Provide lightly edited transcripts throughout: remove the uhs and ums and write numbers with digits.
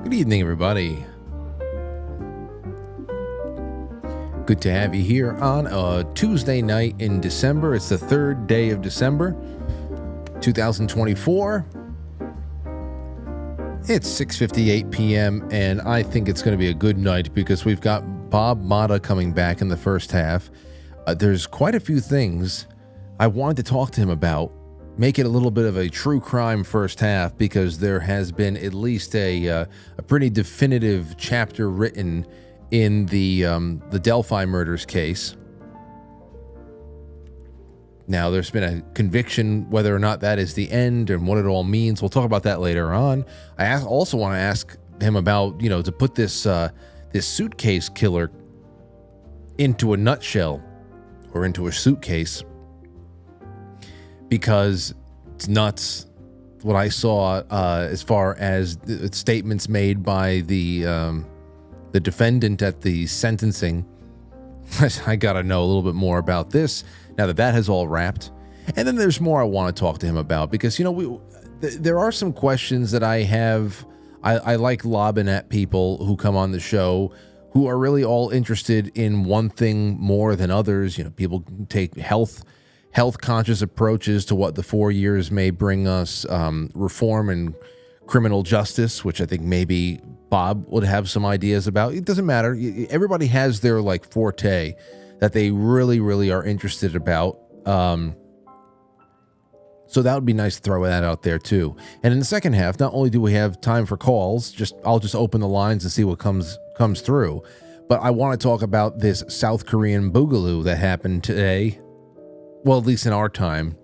Good evening, everybody. Good to have you here on a Tuesday night in December. It's the third day of December, 2024. It's 6:58 p.m., and I think it's going to be a good night because we've got Bob Motta coming back in the first half. There's quite a few things I wanted to talk to him about. Make it a little bit of a true crime first half because there has been at least a pretty definitive chapter written in the Delphi Murders case. Now, there's been a conviction, whether or not that is the end and what it all means. We'll talk about that later on. I also want to ask him about, to put this suitcase killer into a nutshell or into a suitcase, because it's nuts what I saw as far as the statements made by the defendant at the sentencing. I got to know a little bit more about this now that has all wrapped. And then there's more I want to talk to him about because, there are some questions that I have. I like lobbing at people who come on the show who are really all interested in one thing more than others. People take health conscious approaches to what the 4 years may bring us, reform and criminal justice, which I think maybe Bob would have some ideas about. It doesn't matter. Everybody has their forte that they really, really are interested about. So that would be nice to throw that out there too. And in the second half, not only do we have time for calls, I'll just open the lines and see what comes through. But I want to talk about this South Korean Boogaloo that happened today. Well, at least in our time.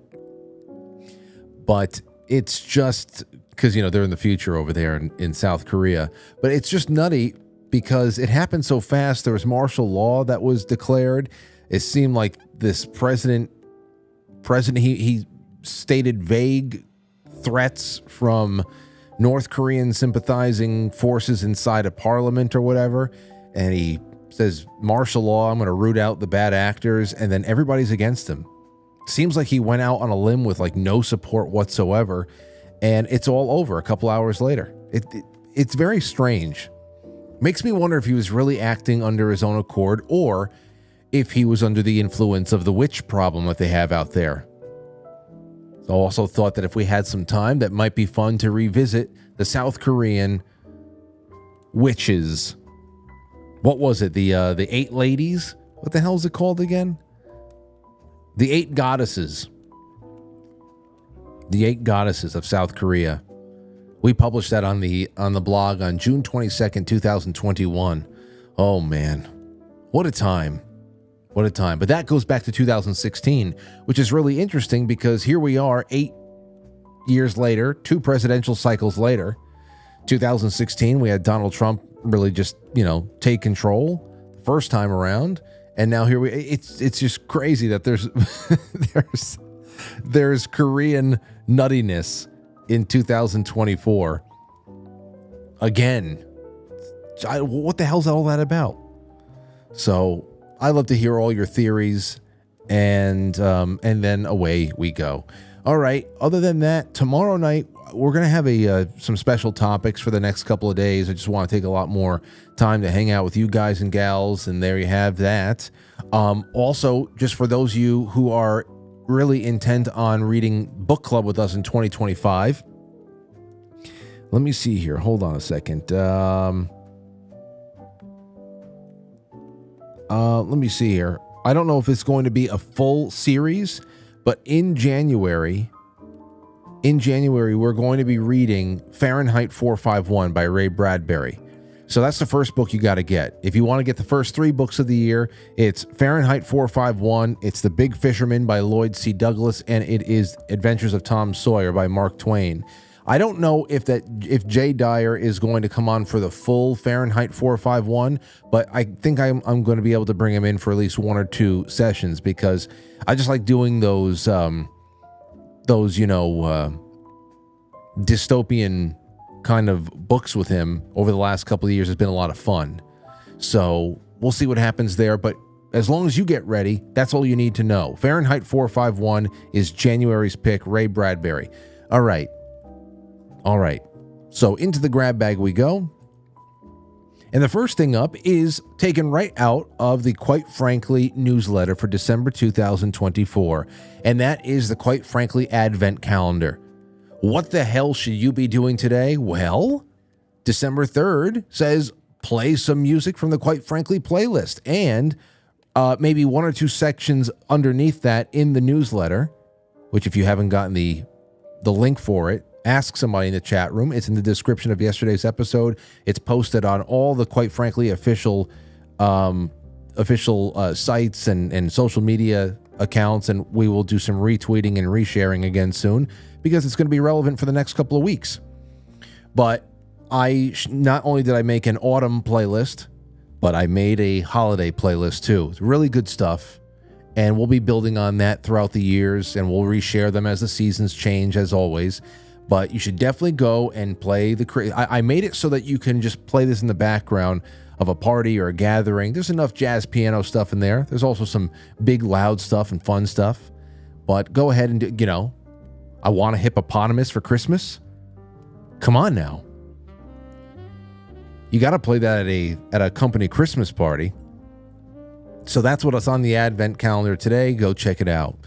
But it's just because, they're in the future over there in South Korea. But it's just nutty because it happened so fast. There was martial law that was declared. It seemed like this president, he stated vague threats from North Korean sympathizing forces inside of parliament or whatever. And he says, martial law, I'm going to root out the bad actors. And then everybody's against him. Seems like he went out on a limb with no support whatsoever, and it's all over a couple hours later. It's very strange. Makes me wonder if he was really acting under his own accord or if he was under the influence of the witch problem that they have out there. So I also thought that if we had some time, that might be fun to revisit the South Korean witches. What was it? The 8 ladies? What the hell is it called again? The 8 goddesses. The 8 goddesses of South Korea. We published that on the blog on June 22nd, 2021. Oh man. What a time. What a time. But that goes back to 2016, which is really interesting because here we are 8 years later, 2 presidential cycles later. 2016, we had Donald Trump really just, take control the first time around. And now here it's just crazy that there's Korean nuttiness in 2024. Again, what the hell's all that about? So I love to hear all your theories, and then away we go. All right. Other than that, tomorrow night we're gonna have some special topics for the next couple of days. I just want to take a lot more time to hang out with you guys and gals, and there you have that. Also, just for those of you who are really intent on reading book club with us in 2025, let me see here. Hold on a second. Let me see here. I don't know if it's going to be a full series, but in January, we're going to be reading Fahrenheit 451 by Ray Bradbury. So that's the first book you got to get. If you want to get the first 3 books of the year, it's Fahrenheit 451, it's The Big Fisherman by Lloyd C. Douglas, and it is Adventures of Tom Sawyer by Mark Twain. I don't know if Jay Dyer is going to come on for the full Fahrenheit 451, but I think I'm going to be able to bring him in for at least 1 or 2 sessions because I just like doing those dystopian kind of books with him over the last couple of years. Has been a lot of fun. So we'll see what happens there, but as long as you get ready, that's all you need to know. Fahrenheit 451 is January's pick, Ray Bradbury. All right. So into the grab bag we go. And the first thing up is taken right out of the Quite Frankly newsletter for December 2024. And that is the Quite Frankly Advent Calendar. What the hell should you be doing today? Well, December 3rd says play some music from the Quite Frankly playlist. And maybe one or two sections underneath that in the newsletter, which if you haven't gotten the link for it, ask somebody in the chat room. It's in the description of yesterday's episode. It's posted on all the Quite Frankly official sites and social media accounts, and we will do some retweeting and resharing again soon because it's going to be relevant for the next couple of weeks. But not only did I make an autumn playlist, but I made a holiday playlist too. It's really good stuff. And we'll be building on that throughout the years, and we'll reshare them as the seasons change, as always. But you should definitely go and play I made it so that you can just play this in the background of a party or a gathering. There's enough jazz piano stuff in there. There's also some big loud stuff and fun stuff. But go ahead and I want a hippopotamus for Christmas. Come on now. You got to play that at a company Christmas party. So that's what's on the Advent calendar today. Go check it out.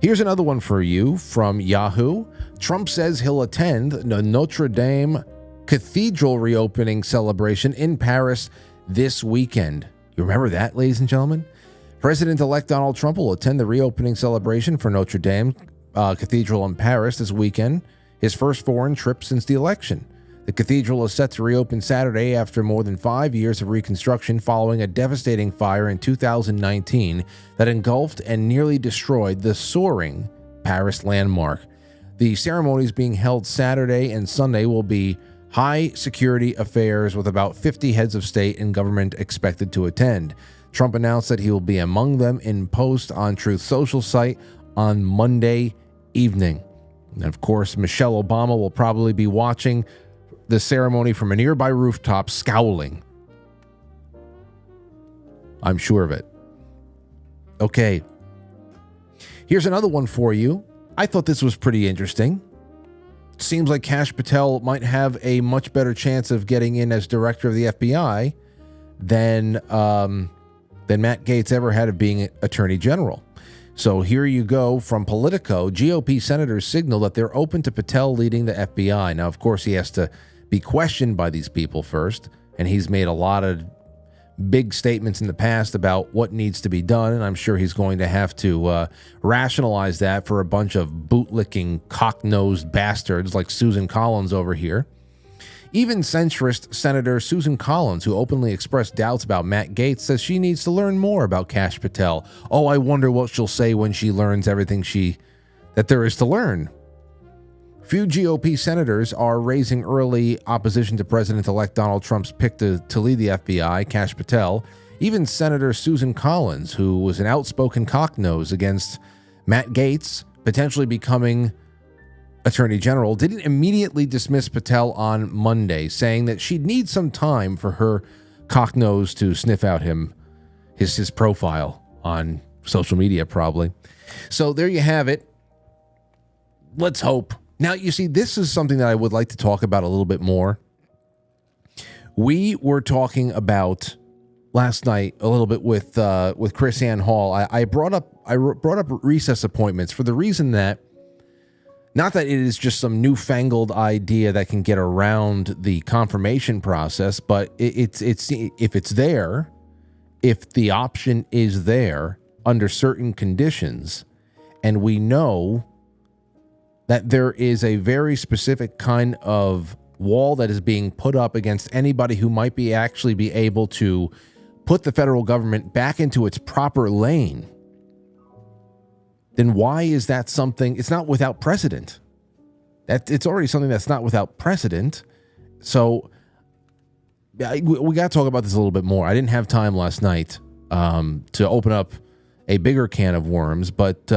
Here's another one for you from Yahoo. Trump says he'll attend the Notre Dame Cathedral reopening celebration in Paris this weekend. You remember that, ladies and gentlemen? President-elect Donald Trump will attend the reopening celebration for Notre Dame Cathedral in Paris this weekend, his first foreign trip since the election. The cathedral is set to reopen Saturday after more than 5 years of reconstruction following a devastating fire in 2019 that engulfed and nearly destroyed the soaring Paris landmark. The ceremonies being held Saturday and Sunday will be high security affairs with about 50 heads of state and government expected to attend. Trump announced that he will be among them in post on Truth Social site on Monday evening. And of course, Michelle Obama will probably be watching the ceremony from a nearby rooftop, scowling. I'm sure of it. Okay. Here's another one for you. I thought this was pretty interesting. It seems like Kash Patel might have a much better chance of getting in as director of the FBI than Matt Gaetz ever had of being attorney general. So here you go from Politico. GOP senators signal that they're open to Patel leading the FBI. Now, of course, he has to be questioned by these people first, and he's made a lot of big statements in the past about what needs to be done, and I'm sure he's going to have to rationalize that for a bunch of bootlicking, cock-nosed bastards like Susan Collins over here. Even centrist Senator Susan Collins, who openly expressed doubts about Matt Gaetz, says she needs to learn more about Kash Patel. Oh, I wonder what she'll say when she learns everything that there is to learn. Few GOP senators are raising early opposition to President-elect Donald Trump's pick to lead the FBI, Kash Patel. Even Senator Susan Collins, who was an outspoken cocknose against Matt Gaetz potentially becoming Attorney General, didn't immediately dismiss Patel on Monday, saying that she'd need some time for her cocknose to sniff out his profile on social media, probably. So there you have it. Let's hope. Now, you see, this is something that I would like to talk about a little bit more. We were talking about last night a little bit with Chris Ann Hall. I brought up recess appointments for the reason that, not that it is just some newfangled idea that can get around the confirmation process, but it's if it's there, if the option is there under certain conditions, and we know that there is a very specific kind of wall that is being put up against anybody who might be able to put the federal government back into its proper lane, then why is that something? It's not without precedent. It's already something that's not without precedent. So we got to talk about this a little bit more. I didn't have time last night to open up a bigger can of worms, but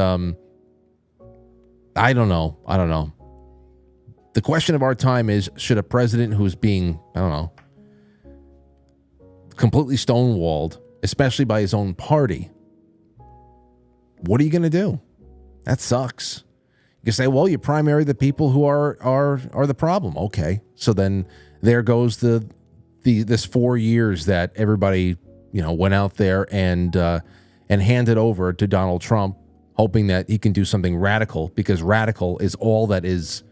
I don't know. The question of our time is, should a president who's being, completely stonewalled, especially by his own party, what are you going to do? That sucks. You say, well, you primary the people who are the problem. Okay. So then there goes the this 4 years that everybody, went out there and handed over to Donald Trump, hoping that he can do something radical, because radical is all that is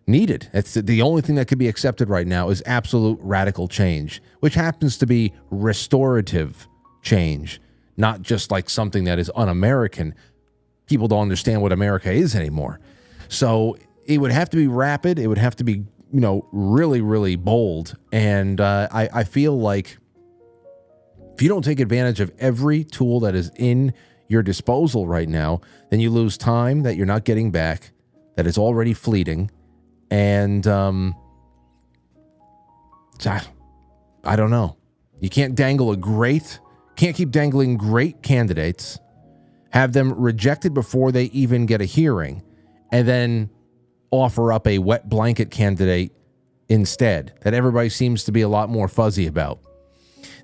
needed. It's the only thing that could be accepted right now is absolute radical change, which happens to be restorative change, not just like something that is un-American. People don't understand what America is anymore. So it would have to be rapid. It would have to be, really, really bold. And I feel like if you don't take advantage of every tool that is in your disposal right now, then you lose time that you're not getting back, that is already fleeting. And I don't know. You can't keep dangling great candidates, have them rejected before they even get a hearing, and then offer up a wet blanket candidate instead that everybody seems to be a lot more fuzzy about.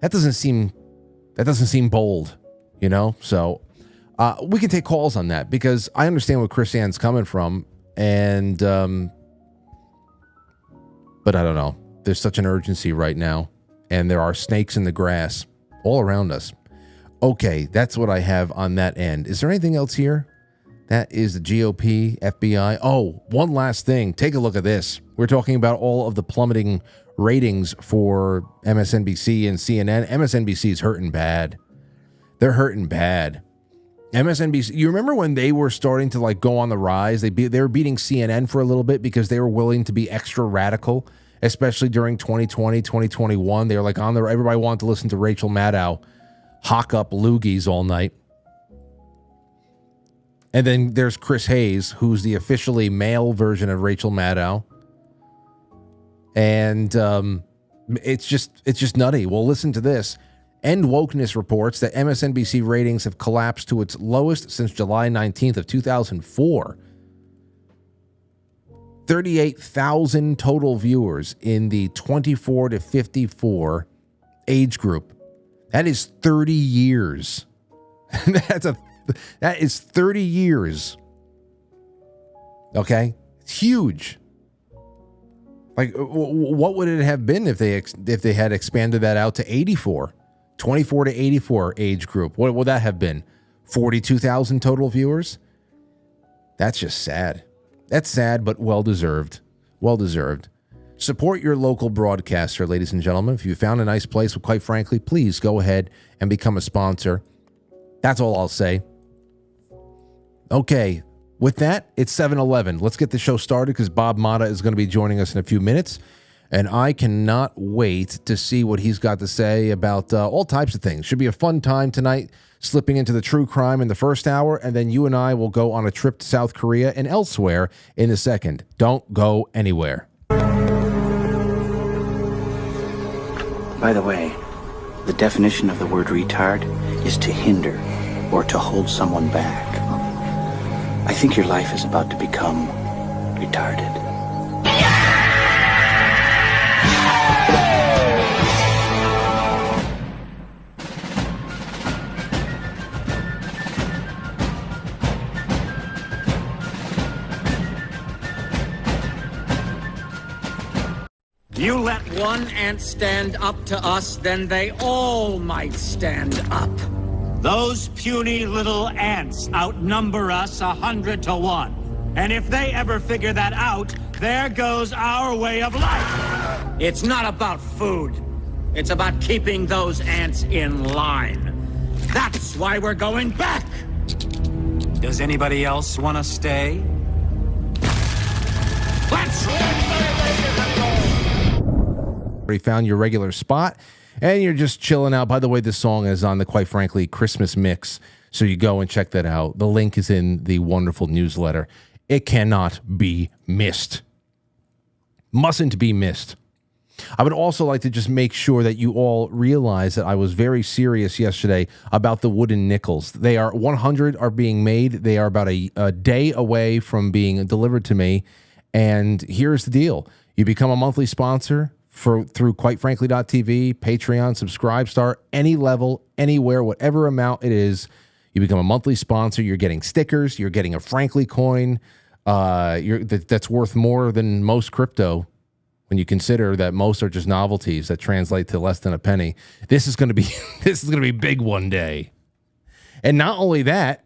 That doesn't seem bold, So we can take calls on that, because I understand where Chris Ann's coming from, and but I don't know. There's such an urgency right now, and there are snakes in the grass all around us. Okay, that's what I have on that end. Is there anything else here? That is the GOP, FBI. Oh, one last thing. Take a look at this. We're talking about all of the plummeting ratings for MSNBC and CNN. MSNBC is hurting bad. They're hurting bad. MSNBC, you remember when they were starting to go on the rise? They were beating CNN for a little bit because they were willing to be extra radical, especially during 2020, 2021. They were everybody wanted to listen to Rachel Maddow hawk up loogies all night. And then there's Chris Hayes, who's the officially male version of Rachel Maddow. And it's just nutty. Well, listen to this. End Wokeness reports that MSNBC ratings have collapsed to its lowest since July 19th of 2004. 38,000 total viewers in the 24 to 54 age group. That is 30 years. That is 30 years. Okay? It's huge. What would it have been if they had expanded that out to 84? 24 to 84 age group. What would that have been? 42,000 total viewers? That's just sad. That's sad, but well-deserved. Well-deserved. Support your local broadcaster, ladies and gentlemen. If you found a nice place, well, quite frankly, please go ahead and become a sponsor. That's all I'll say. Okay, with that, it's 7:11. Let's get the show started, because Bob Motta is going to be joining us in a few minutes. And I cannot wait to see what he's got to say about all types of things. Should be a fun time tonight, slipping into the true crime in the first hour, and then you and I will go on a trip to South Korea and elsewhere in the second. Don't go anywhere. By the way, the definition of the word retard is to hinder or to hold someone back. I think your life is about to become retarded. You let one ant stand up to us, then they all might stand up. Those puny little ants outnumber us 100 to 1. And if they ever figure that out, there goes our way of life. It's not about food. It's about keeping those ants in line. That's why we're going back. Does anybody else want to stay? Let's Already found your regular spot, and you're just chilling out. By the way, this song is on the, quite frankly, Christmas mix, so you go and check that out. The link is in the wonderful newsletter. It cannot be missed. Mustn't be missed. I would also like to just make sure that you all realize that I was very serious yesterday about the wooden nickels. They are 100 are being made. They are about a day away from being delivered to me. And here's the deal. You become a monthly sponsor through quitefrankly.tv, Patreon, Subscribestar, any level, anywhere, whatever amount it is. You become a monthly sponsor. You're getting stickers. You're getting a Frankly coin. That's worth more than most crypto. when you consider that most are just novelties that translate to less than a penny. This is going to be this is going to be big one day. And not only that,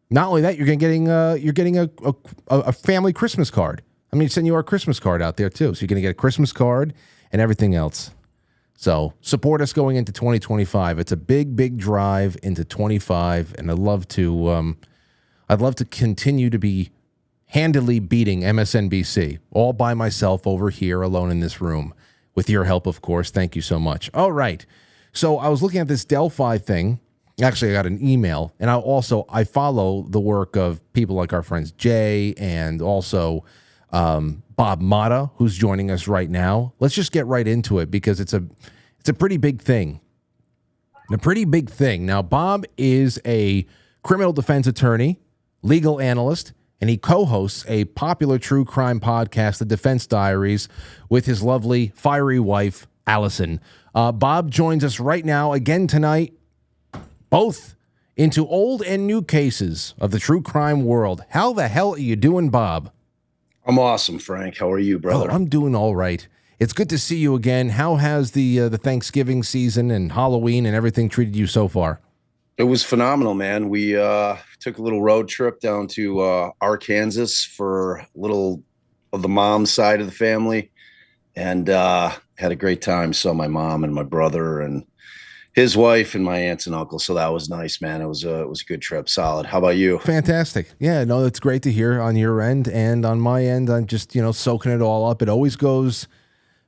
you're getting a family Christmas card. I'm going to send you our Christmas card out there too. So you're going to get a Christmas card and everything else. So support us going into 2025. It's a big drive into 25, and I'd love to continue to be handily beating MSNBC all by myself over here alone in this room with your help, of course. Thank you so much. All right. So I was looking at this Delphi thing. Actually, I got an email, and I follow the work of people like our friends Jay and also Bob Motta, who's joining us right now. Let's just get right into it because it's a pretty big thing. A pretty big thing. Now, Bob is a criminal defense attorney, legal analyst, and he co-hosts a popular true crime podcast, The Defense Diaries, with his lovely, fiery wife, Allison. Bob joins us right now again tonight, both into old and new cases of the true crime world. How the hell are you doing, Bob? I'm awesome, Frank. How are you, brother? Oh, I'm doing all right. It's good to see you again. How has the Thanksgiving season and Halloween and everything treated you so far? It was phenomenal, man. We took a little road trip down to Arkansas for a little of the mom's side of the family, and had a great time. Saw my mom and my brother and his wife and my aunts and uncles. So that was nice, man. It was a good trip. Solid. How about you? Fantastic. Yeah, no, it's great to hear on your end, and on my end, I'm just soaking it all up. It always goes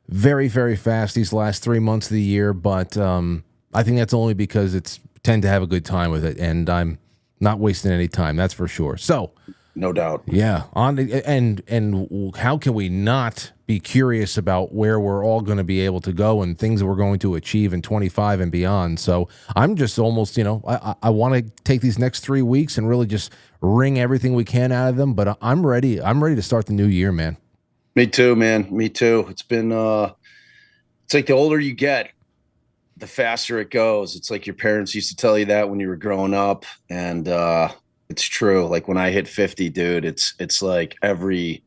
very, very fast these last 3 months of the year, but I think that's only because it's tend to have a good time with it, and I'm not wasting any time. That's for sure. So, no doubt. Yeah. And how can we not be curious about where we're all going to be able to go and things that we're going to achieve in 25 and beyond? So I'm just almost, I want to take these next 3 weeks and really just wring everything we can out of them. But I'm ready. I'm ready to start the new year, man. Me too, man. Me too. It's been, it's like the older you get, the faster it goes. It's like your parents used to tell you that when you were growing up. And, it's true. Like when I hit 50, dude, it's like every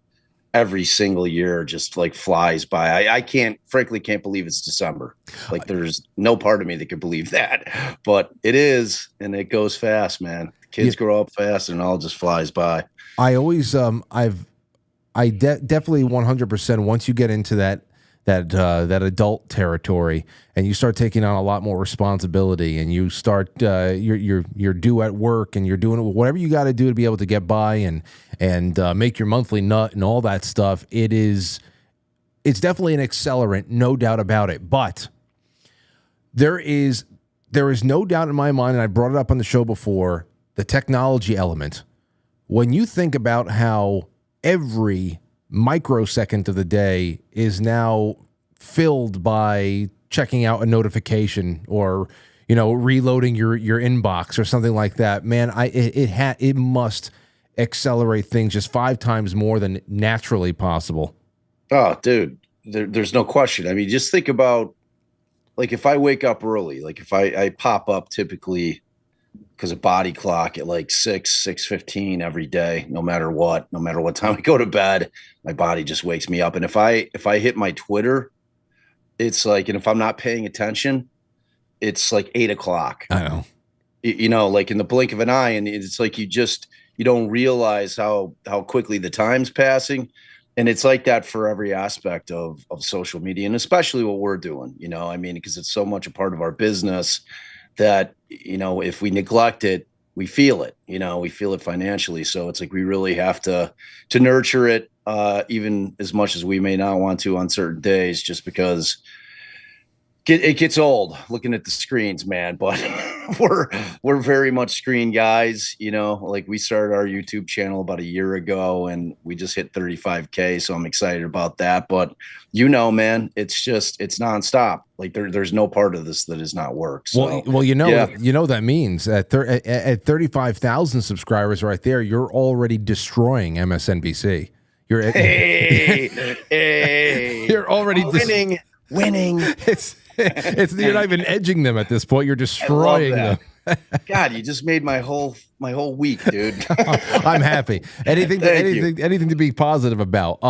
single year just like flies by. I frankly can't believe it's December. Like there's no part of me that could believe that, but it is, and it goes fast, man. Kids grow up fast and it all just flies by. I always, definitely 100%. Once you get into that adult territory and you start taking on a lot more responsibility, and you start you're due at work, and you're doing whatever you got to do to be able to get by and make your monthly nut and all that stuff. It's definitely an accelerant, no doubt about it. But there is no doubt in my mind, and I brought it up on the show before, the technology element. When you think about how every microsecond of the day is now filled by checking out a notification or reloading your inbox or something like that, man, it must accelerate things just 5 times more than naturally possible. Oh, dude, there's no question. I mean, just think about, like, if I wake up early, like if I pop up typically because of body clock at like 6:15 every day, no matter what time I go to bed, my body just wakes me up. And if I hit my Twitter, it's like, and if I'm not paying attention, it's like 8 o'clock. I know, like in the blink of an eye. And it's like, you don't realize how quickly the time's passing. And it's like that for every aspect of social media, and especially what we're doing, I mean, because it's so much a part of our business that, if we neglect it, we feel it, we feel it financially. So it's like, we really have to nurture it, even as much as we may not want to on certain days, just because it gets old looking at the screens, man. But we're very much screen guys, like we started our YouTube channel about a year ago and we just hit 35K. So I'm excited about that. But man, it's nonstop. Like there's no part of this that is not work. So, well, that means at 35,000 subscribers right there, you're already destroying MSNBC. You're already winning. It's you're not even edging them at this point. You're destroying them. God, you just made my whole week, dude. I'm happy. Anything to be positive about.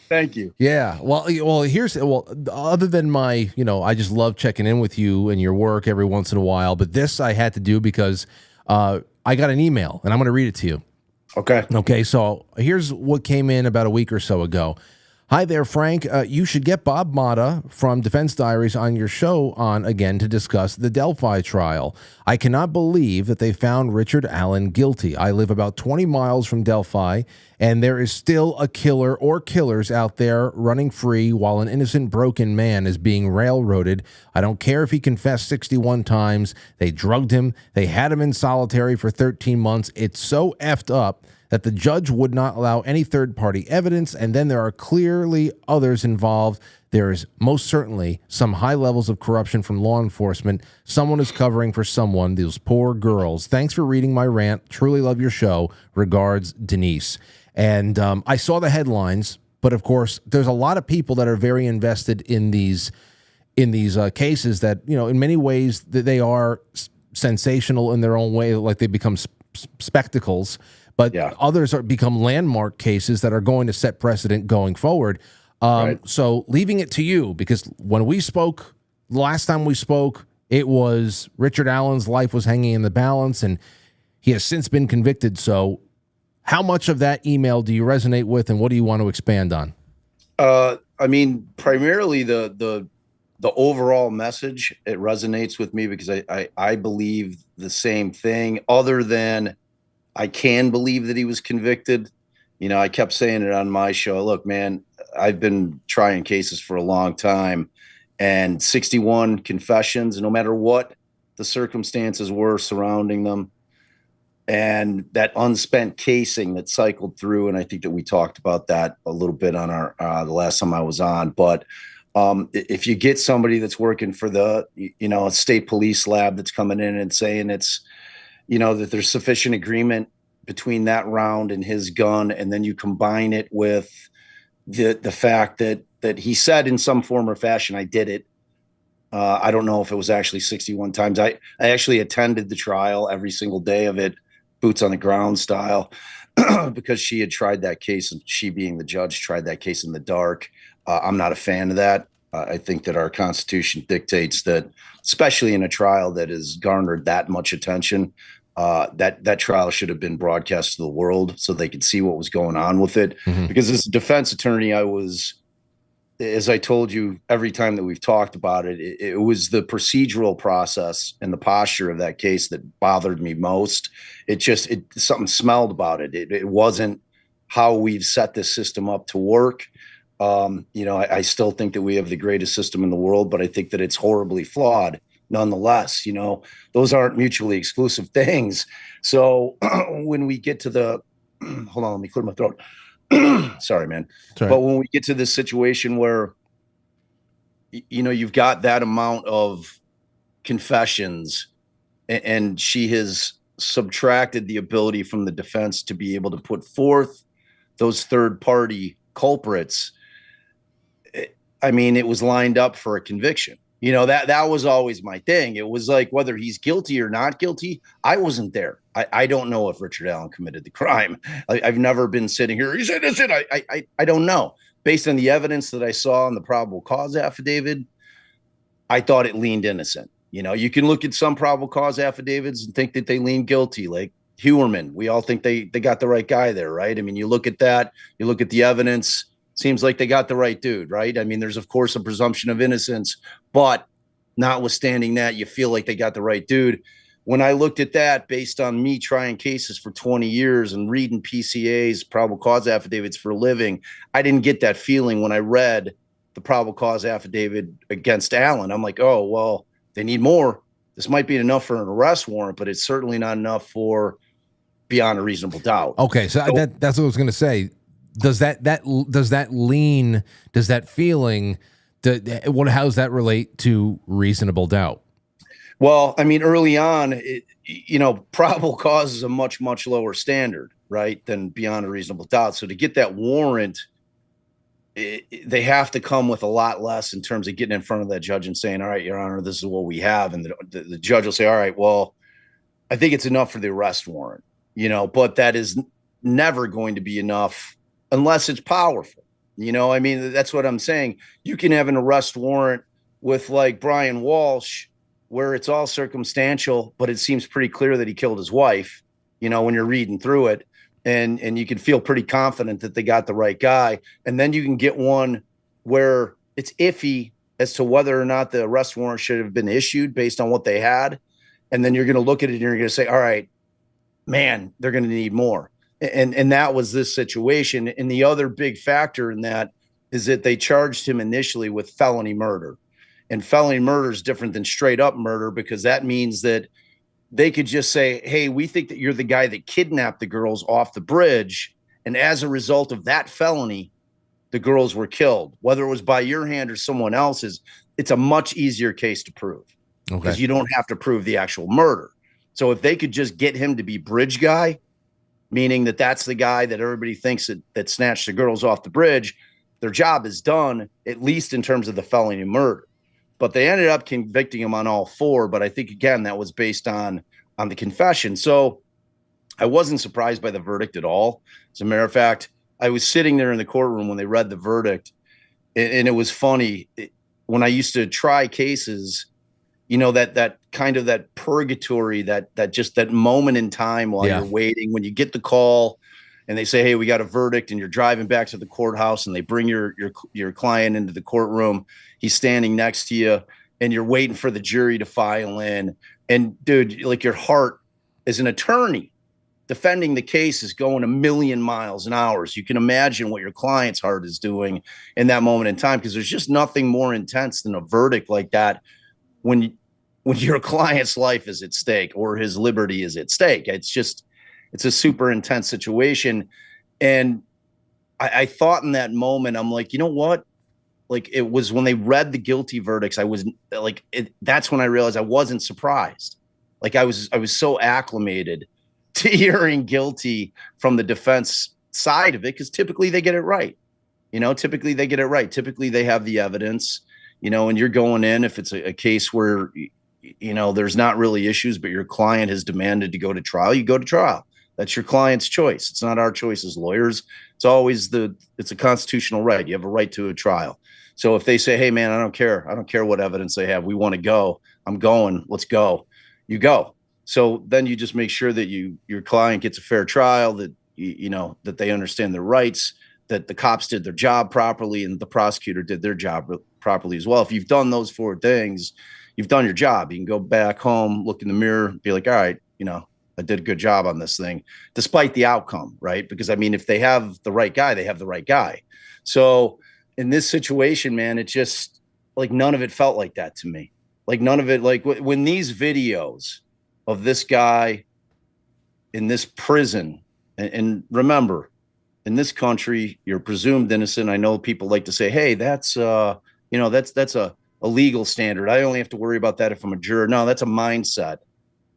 Thank you. Yeah. Other than my, I just love checking in with you and your work every once in a while, but this I had to do because I got an email and I'm going to read it to you. Okay. Okay. So here's what came in about a week or so ago. Hi there, Frank. You should get Bob Motta from Defense Diaries on your show on again to discuss the Delphi trial. I cannot believe that they found Richard Allen guilty. I live about 20 miles from Delphi, and there is still a killer or killers out there running free while an innocent broken man is being railroaded. I don't care if he confessed 61 times. They drugged him. They had him in solitary for 13 months. It's so effed up that the judge would not allow any third-party evidence, and then there are clearly others involved. There is most certainly some high levels of corruption from law enforcement. Someone is covering for someone, those poor girls. Thanks for reading my rant. Truly love your show. Regards, Denise. And I saw the headlines, but of course, there's a lot of people that are very invested in these cases that, in many ways, they are sensational in their own way, like they become spectacles. But others become landmark cases that are going to set precedent going forward. Right. So leaving it to you, because when we spoke, last time we spoke, it was Richard Allen's life was hanging in the balance, and he has since been convicted. So how much of that email do you resonate with, and what do you want to expand on? I mean, primarily the overall message, it resonates with me because I believe the same thing, other than I can believe that he was convicted. I kept saying it on my show. Look, man, I've been trying cases for a long time, and 61 confessions, and no matter what the circumstances were surrounding them, and that unspent casing that cycled through. And I think that we talked about that a little bit on our the last time I was on. But if you get somebody that's working for the state police lab that's coming in and saying it's that there's sufficient agreement between that round and his gun, and then you combine it with the fact that he said in some form or fashion, I did it. I don't know if it was actually 61 times. I actually attended the trial every single day of it, boots on the ground style, because she had tried that case, and she being the judge tried that case in the dark. I'm not a fan of that. I think that our Constitution dictates that, especially in a trial that has garnered that much attention, that trial should have been broadcast to the world so they could see what was going on with it. Mm-hmm. Because as a defense attorney, as I told you, every time that we've talked about it, it was the procedural process and the posture of that case that bothered me most. Something smelled about it. It wasn't how we've set this system up to work. I still think that we have the greatest system in the world, but I think that it's horribly flawed. Nonetheless, those aren't mutually exclusive things. So when we get to the, hold on, let me clear my throat. Sorry, man. Sorry. But when we get to this situation where, you've got that amount of confessions, and she has subtracted the ability from the defense to be able to put forth those third party culprits. It was lined up for a conviction. That was always my thing. It was like, whether he's guilty or not guilty, I wasn't there. I don't know if Richard Allen committed the crime. I've never been sitting here. He's innocent. I don't know. Based on the evidence that I saw in the probable cause affidavit, I thought it leaned innocent. You can look at some probable cause affidavits and think that they lean guilty, like Hewerman. We all think they got the right guy there, right? You look at that, you look at the evidence, seems like they got the right dude, right? There's, of course, a presumption of innocence, but notwithstanding that, you feel like they got the right dude. When I looked at that, based on me trying cases for 20 years and reading PCAs, probable cause affidavits for a living, I didn't get that feeling when I read the probable cause affidavit against Allen. I'm like, oh, well, they need more. This might be enough for an arrest warrant, but it's certainly not enough for beyond a reasonable doubt. Okay, so that's what I was going to say. Does that feeling, how's that relate to reasonable doubt? Well, early on, probable cause is a much, much lower standard, right, than beyond a reasonable doubt. So to get that warrant, they have to come with a lot less in terms of getting in front of that judge and saying, all right, Your Honor, this is what we have. And the judge will say, all right, well, I think it's enough for the arrest warrant, but that is never going to be enough unless it's powerful. I mean, that's what I'm saying. You can have an arrest warrant with like Brian Walsh where it's all circumstantial, but it seems pretty clear that he killed his wife, when you're reading through it, and you can feel pretty confident that they got the right guy. And then you can get one where it's iffy as to whether or not the arrest warrant should have been issued based on what they had. And then you're going to look at it and you're going to say, all right, man, they're going to need more. And that was this situation. And the other big factor in that is that they charged him initially with felony murder. And felony murder is different than straight up murder, because that means that they could just say, hey, we think that you're the guy that kidnapped the girls off the bridge. And as a result of that felony, the girls were killed. Whether it was by your hand or someone else's, it's a much easier case to prove, because you don't have to prove the actual murder. So if they could just get him to be bridge guy, meaning that that's the guy that everybody thinks that snatched the girls off the bridge, their job is done, at least in terms of the felony murder. But they ended up convicting him on all four. But I think, again, that was based on the confession. So I wasn't surprised by the verdict at all. As a matter of fact, I was sitting there in the courtroom when they read the verdict, and it was funny. When I used to try cases, that kind of that purgatory, that moment in time while you're waiting, when you get the call and they say, hey, we got a verdict, and you're driving back to the courthouse and they bring your client into the courtroom. He's standing next to you and you're waiting for the jury to file in. And dude, like, your heart as an attorney defending the case is going a million miles an hour. So you can imagine what your client's heart is doing in that moment in time, because there's just nothing more intense than a verdict like that when your client's life is at stake or his liberty is at stake. It's a super intense situation. And I thought in that moment, I'm like, you know what? Like, it was when they read the guilty verdicts, I was like, that's when I realized I wasn't surprised. Like, I was so acclimated to hearing guilty from the defense side of it, because typically they get it right. Typically they get it right. Typically they have the evidence, and you're going in, if it's a case where, there's not really issues, but your client has demanded to go to trial, you go to trial. That's your client's choice. It's not our choice as lawyers. It's always it's a constitutional right. You have a right to a trial. So if they say, hey man, I don't care what evidence they have, we want to go, I'm going, let's go, you go. So then you just make sure that your client gets a fair trial, that that they understand their rights, that the cops did their job properly, and the prosecutor did their job properly as well. If you've done those four things, you've done your job. You can go back home, look in the mirror, be like, all right, I did a good job on this thing, despite the outcome, right? Because I mean, if they have the right guy, they have the right guy. So in this situation, man, it just, like, none of it felt like that to me. Like, none of it, like when these videos of this guy in this prison, and remember, in this country, you're presumed innocent. I know people like to say, hey, that's a legal standard. I only have to worry about that if I'm a juror. No, that's a mindset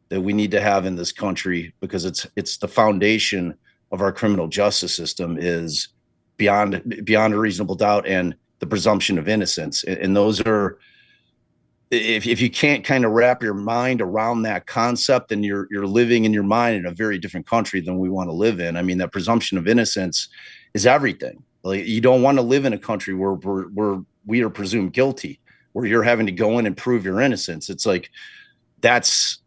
that we need to have in this country, because it's the foundation of our criminal justice system is beyond a reasonable doubt and the presumption of innocence. And those are, if you can't kind of wrap your mind around that concept, then you're living in your mind in a very different country than we want to live in. I mean, that presumption of innocence is everything. Like, you don't want to live in a country where we are presumed guilty, where you're having to go in and prove your innocence. It's like, that's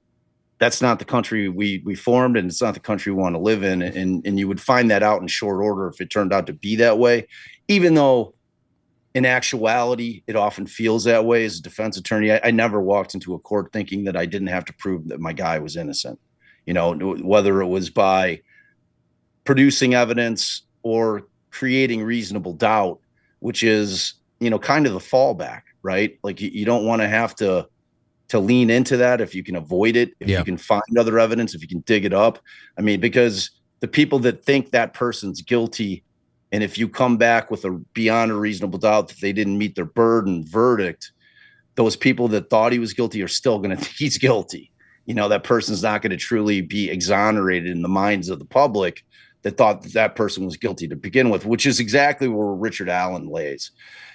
not the country we formed, and it's not the country we want to live in. And you would find that out in short order if it turned out to be that way, even though in actuality, it often feels that way. As a defense attorney, I never walked into a court thinking that I didn't have to prove that my guy was innocent, whether it was by producing evidence or creating reasonable doubt, which is, kind of the fallback, right? Like, you don't want to have to lean into that if you can avoid it, if you can find other evidence, if you can dig it up. I mean, because the people that think that person's guilty, and if you come back with a beyond a reasonable doubt that they didn't meet their burden verdict, those people that thought he was guilty are still going to think he's guilty. That person's not going to truly be exonerated in the minds of the public that thought that person was guilty to begin with, which is exactly where Richard Allen lays.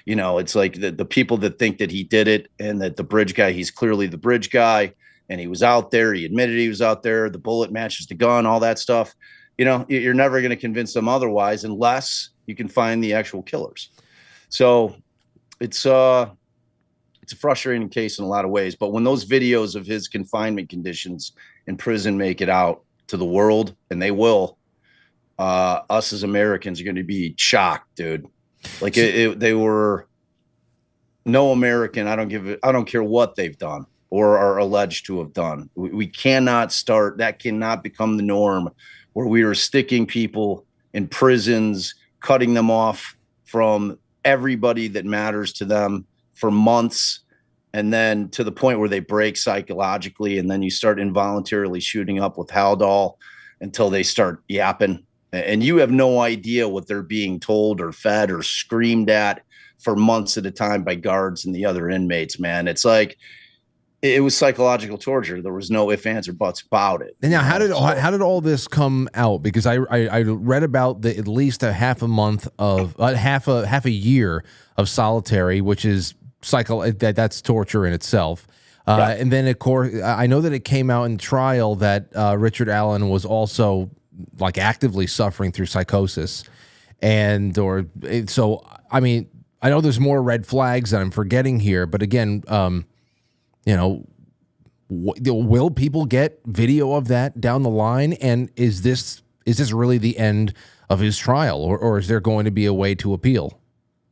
It's like the people that think that he did it and that the bridge guy, he's clearly the bridge guy, and he was out there. He admitted he was out there. The bullet matches the gun, all that stuff. You know, you're never going to convince them otherwise unless you can find the actual killers. So it's a frustrating case in a lot of ways. But when those videos of his confinement conditions in prison make it out to the world, and they will, us as Americans are going to be shocked, dude. Like they were no American. I don't care what they've done or are alleged to have done. We cannot start. That cannot become the norm where we are sticking people in prisons, cutting them off from everybody that matters to them for months, and then to the point where they break psychologically, and then you start involuntarily shooting up with Haldol until they start yapping. And you have no idea what they're being told or fed or screamed at for months at a time by guards and the other inmates, man. It's like, it was psychological torture. There was no ifs, ands, or buts about it. And now, how did all this come out? Because I read about at least a half a year of solitary, which is that's torture in itself. Yeah. And then, of course, I know that it came out in trial that Richard Allen was also like actively suffering through psychosis, so I mean, I know there's more red flags that I'm forgetting here, but again, you know, will people get video of that down the line? And is this really the end of his trial, or is there going to be a way to appeal?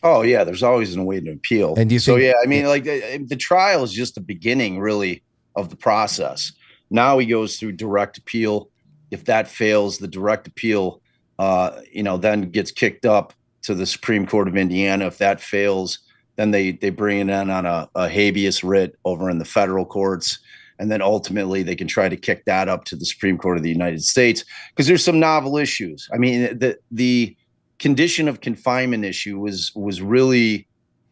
Oh yeah, there's always a way to appeal. And yeah, I mean, like the trial is just the beginning, really, of the process. Now he goes through direct appeal. If that fails, the direct appeal, then gets kicked up to the Supreme Court of Indiana. If that fails, then they bring it in on a habeas writ over in the federal courts. And then ultimately they can try to kick that up to the Supreme Court of the United States, because there's some novel issues. I mean, the condition of confinement issue was really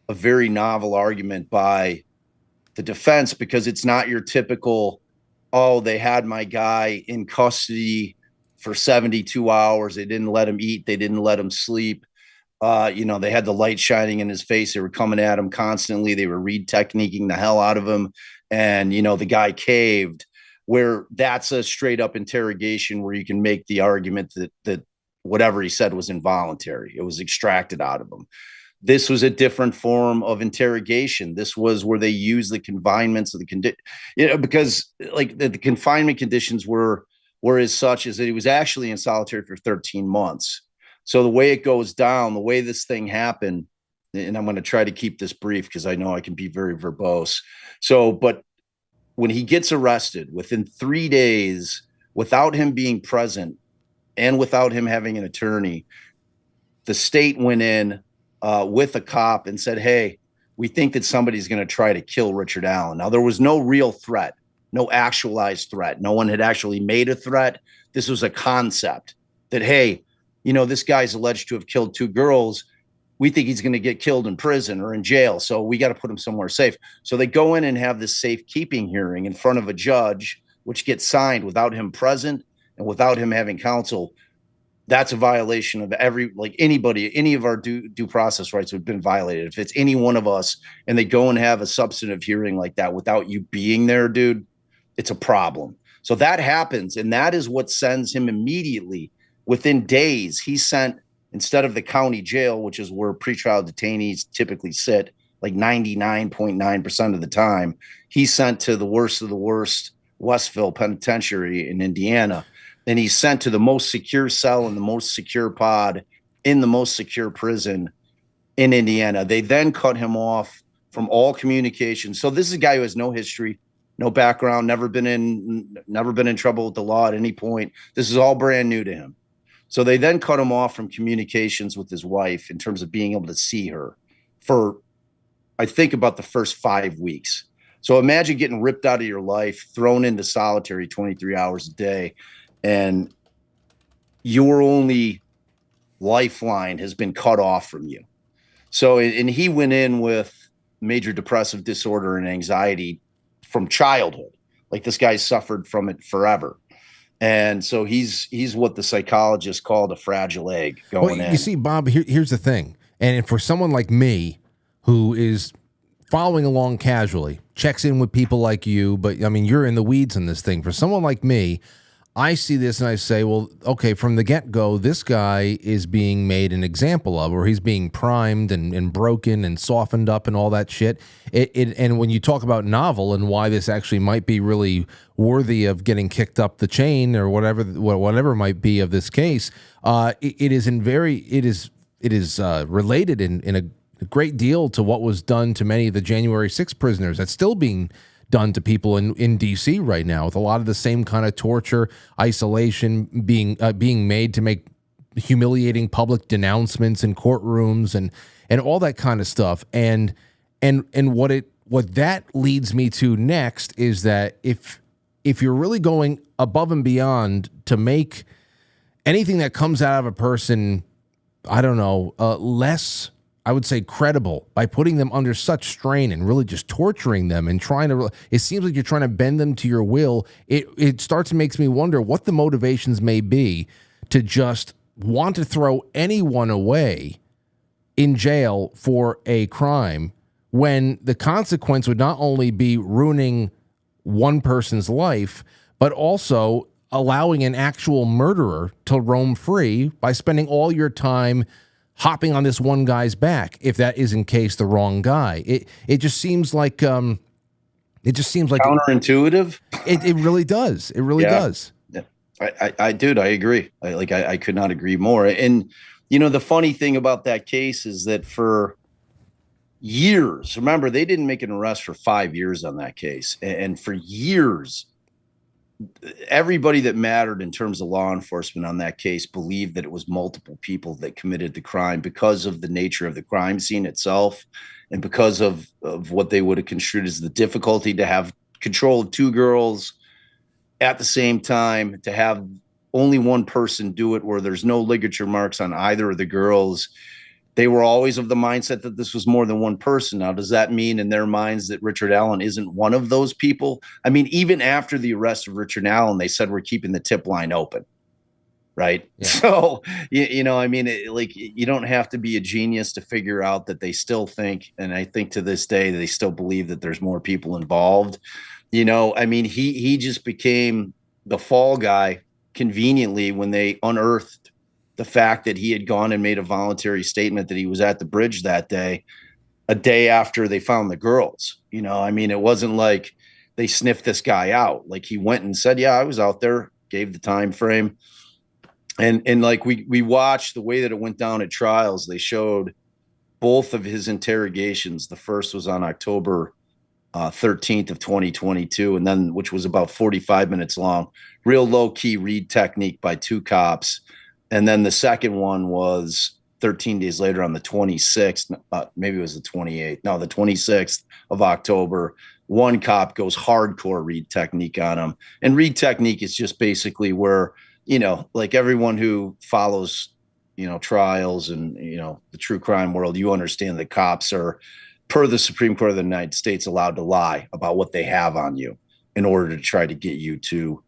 a very novel argument by the defense, because it's not your typical, oh, they had my guy in custody for 72 hours. They didn't let him eat. They didn't let him sleep. They had the light shining in his face. They were coming at him constantly. They were read techniquing the hell out of him. And, the guy caved, where that's a straight up interrogation where you can make the argument that whatever he said was involuntary. It was extracted out of him. This was a different form of interrogation. This was where they used the confinements of the condition, because like the confinement conditions were as such as that he was actually in solitary for 13 months. So the way it goes down, the way this thing happened, and I'm going to try to keep this brief because I know I can be very verbose. So, but when he gets arrested, within 3 days, without him being present and without him having an attorney, the state went in with a cop and said, hey, we think that somebody's going to try to kill Richard Allen. Now, there was no real threat, no actualized threat. No one had actually made a threat. This was a concept that, hey, this guy's alleged to have killed 2 girls. We think he's going to get killed in prison or in jail, so we got to put him somewhere safe. So they go in and have this safekeeping hearing in front of a judge, which gets signed without him present and without him having counsel. That's a violation of any of our due process rights have been violated. If it's any one of us and they go and have a substantive hearing like that without you being there, dude, it's a problem. So that happens, and that is what sends him immediately. Within days, he's sent, instead of the county jail, which is where pretrial detainees typically sit, like 99.9% of the time, he's sent to the worst of the worst Westville Penitentiary in Indiana. And he's sent to the most secure cell in the most secure pod in the most secure prison in Indiana. They then cut him off from all communication. So this is a guy who has no history, no background, never been in trouble with the law at any point. This is all brand new to him. So they then cut him off from communications with his wife in terms of being able to see her for, I think, about the first 5 weeks. So imagine getting ripped out of your life, thrown into solitary 23 hours a day, and your only lifeline has been cut off from you. So, and he went in with major depressive disorder and anxiety from childhood. Like, this guy suffered from it forever. And so he's what the psychologist called a fragile egg going in. You see, Bob, here's the thing. And for someone like me who is following along casually, checks in with people like you, but I mean, you're in the weeds in this thing. For someone like me, I see this and I say, well, okay, from the get-go, this guy is being made an example of, or he's being primed and broken and softened up and all that shit. And when you talk about novel and why this actually might be really worthy of getting kicked up the chain or whatever might be of this case, it is related in a great deal to what was done to many of the January 6th prisoners. That's still being done to people in D.C. right now, with a lot of the same kind of torture, isolation, being made to make humiliating public denouncements in courtrooms and all that kind of stuff. And what that leads me to next is that if you're really going above and beyond to make anything that comes out of a person, I don't know, less, I would say, credible by putting them under such strain and really just torturing them and trying to, it seems like you're trying to bend them to your will. It starts to makes me wonder what the motivations may be to just want to throw anyone away in jail for a crime when the consequence would not only be ruining one person's life, but also allowing an actual murderer to roam free by spending all your time hopping on this one guy's back, if that is in case the wrong guy. It just seems like counterintuitive. It really does. It really does. Yeah. I dude, I agree. I could not agree more. And you know, the funny thing about that case is that for years, remember, they didn't make an arrest for 5 years on that case, and for years, everybody that mattered in terms of law enforcement on that case believed that it was multiple people that committed the crime because of the nature of the crime scene itself and because of what they would have construed as the difficulty to have control of two girls at the same time, to have only one person do it where there's no ligature marks on either of the girls. They were always of the mindset that this was more than one person. Now, does that mean in their minds that Richard Allen isn't one of those people? I mean, even after the arrest of Richard Allen, they said we're keeping the tip line open, right? Yeah. So, you know, I mean, you don't have to be a genius to figure out that they still think, and I think to this day, they still believe that there's more people involved. You know, I mean, he just became the fall guy conveniently when they unearthed the fact that he had gone and made a voluntary statement that he was at the bridge that day, a day after they found the girls. You know, I mean, it wasn't like they sniffed this guy out. Like, he went and said, yeah, I was out there, gave the time frame. And like we watched the way that it went down at trials. They showed both of his interrogations. The first was on October 13th of 2022, and then, which was about 45 minutes long, real low key read technique by two cops. And then the second one was 13 days later on the 26th, maybe it was the 28th. No, the 26th of October. One cop goes hardcore read technique on him. And read technique is just basically where, you know, like everyone who follows, you know, trials and, you know, the true crime world, you understand that cops are, per the Supreme Court of the United States, allowed to lie about what they have on you in order to try to get you to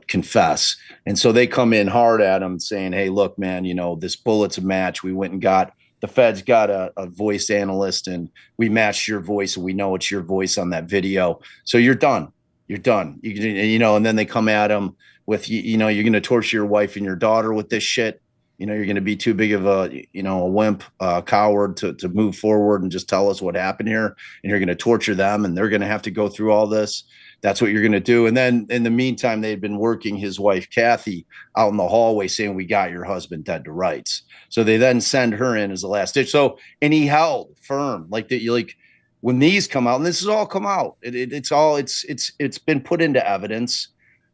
confess. And so they come in hard at him saying, hey, look, man, you know, this bullet's a match. We went and the feds got a voice analyst and we matched your voice and we know it's your voice on that video. So you're done. You're done. You know, and then they come at him with, you know, you're going to torture your wife and your daughter with this shit. You know, you're going to be too big of a, you know, a wimp, coward to move forward and just tell us what happened here. And you're going to torture them and they're going to have to go through all this. That's what you're going to do. And then in the meantime, they had been working his wife, Kathy, out in the hallway saying, we got your husband dead to rights. So they then send her in as a last ditch. So, and he held firm like that. You like when these come out, and this has all come out, it's been put into evidence.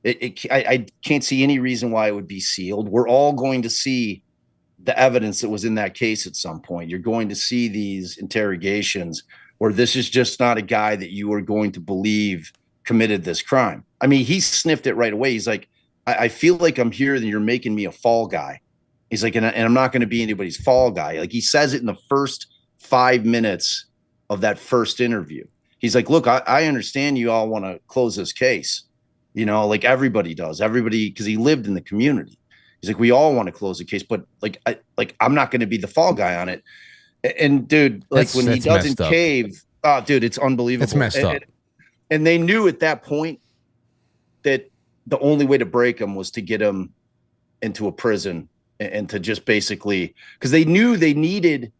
I can't see any reason why it would be sealed. We're all going to see the evidence that was in that case at some point. You're going to see these interrogations where this is just not a guy that you are going to believe committed this crime. I mean, he sniffed it right away. He's like, I feel like I'm here and you're making me a fall guy. He's like, and I'm not going to be anybody's fall guy. Like, he says it in the first 5 minutes of that first interview. He's like, look, I understand you all want to close this case. You know, like everybody does. Everybody, because he lived in the community. He's like, we all want to close the case, but I'm not going to be the fall guy on it. And dude, like when he doesn't cave, Oh, dude, it's unbelievable. It's messed up. And they knew at that point that the only way to break him was to get him into a prison and to just basically, because they knew they needed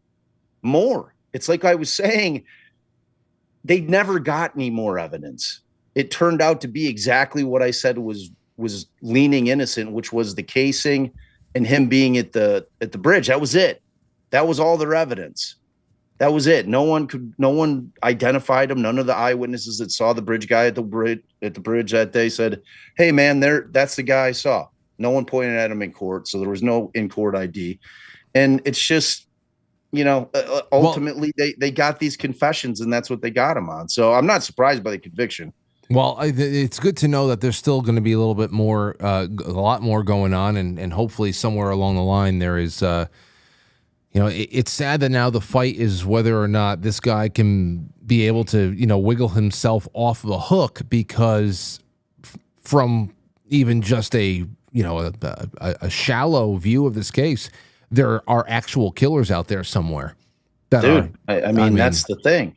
more. It's like I was saying, they never got any more evidence. It turned out to be exactly what I said was leaning innocent, which was the casing and him being at the bridge. That was it. That was all their evidence. That was it. No one identified him. None of the eyewitnesses that saw the bridge guy at the bridge that day said, "Hey man, that's the guy I saw." No one pointed at him in court, so there was no in-court ID. And it's just, ultimately they got these confessions, and that's what they got him on. So I'm not surprised by the conviction. Well, it's good to know that there's still going to be a little bit more, a lot more going on, and hopefully somewhere along the line there is, it's sad that now the fight is whether or not this guy can be able to, wiggle himself off the hook, because from even just a shallow view of this case, there are actual killers out there somewhere. Dude, I mean, that's the thing.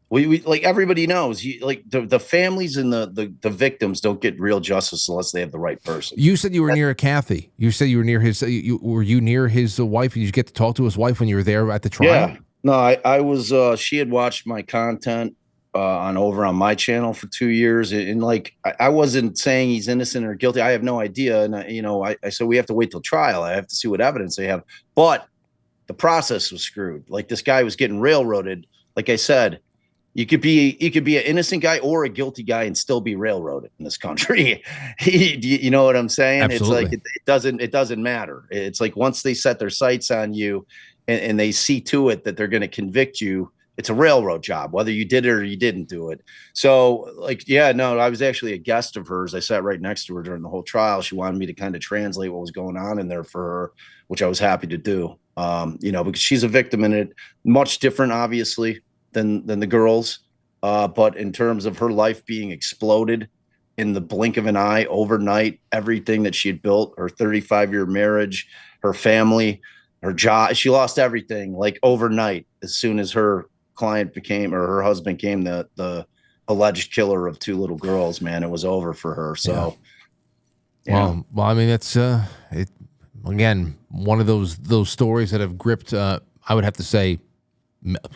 We like, everybody knows, the families and the victims don't get real justice unless they have the right person. You said you were near Kathy. You said you were near his. Were you near his wife? Did you get to talk to his wife when you were there at the trial? Yeah. No, I was. She had watched my content over on my channel for 2 years, and like I wasn't saying he's innocent or guilty. I have no idea, and I said we have to wait till trial. I have to see what evidence they have. But the process was screwed. Like, this guy was getting railroaded. Like I said. You could be an innocent guy or a guilty guy and still be railroaded in this country. You know what I'm saying? Absolutely. It's like it doesn't matter. It's like once they set their sights on you and they see to it that they're going to convict you, it's a railroad job, whether you did it or you didn't do it. So, like, yeah, no, I was actually a guest of hers. I sat right next to her during the whole trial. She wanted me to kind of translate what was going on in there for her, which I was happy to do. Because she's a victim in it, much different, obviously, than the girls, but in terms of her life being exploded in the blink of an eye overnight, everything that she had built, her 35-year marriage, her family, her job, she lost everything like overnight as soon as her client became, or her husband came the alleged killer of 2 little girls. Man, it was over for her. So well, I mean, it's it again, one of those stories that have gripped, I would have to say,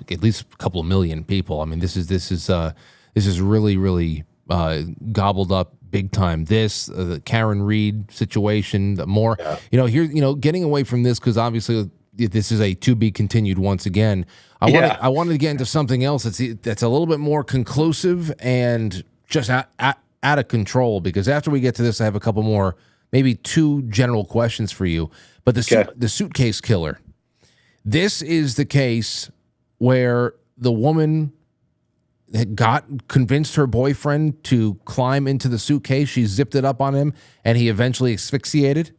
at least a couple of million people. I mean, this is really, really gobbled up big time. The Karen Reed situation, the more, here, getting away from this, because obviously this is a to be continued once again. I wanted to get into something else that's a little bit more conclusive and just out of control, because after we get to this, I have a couple more, maybe 2 general questions for you. But the Suitcase Killer, this is the case where the woman had convinced her boyfriend to climb into the suitcase. She zipped it up on him, and he eventually asphyxiated.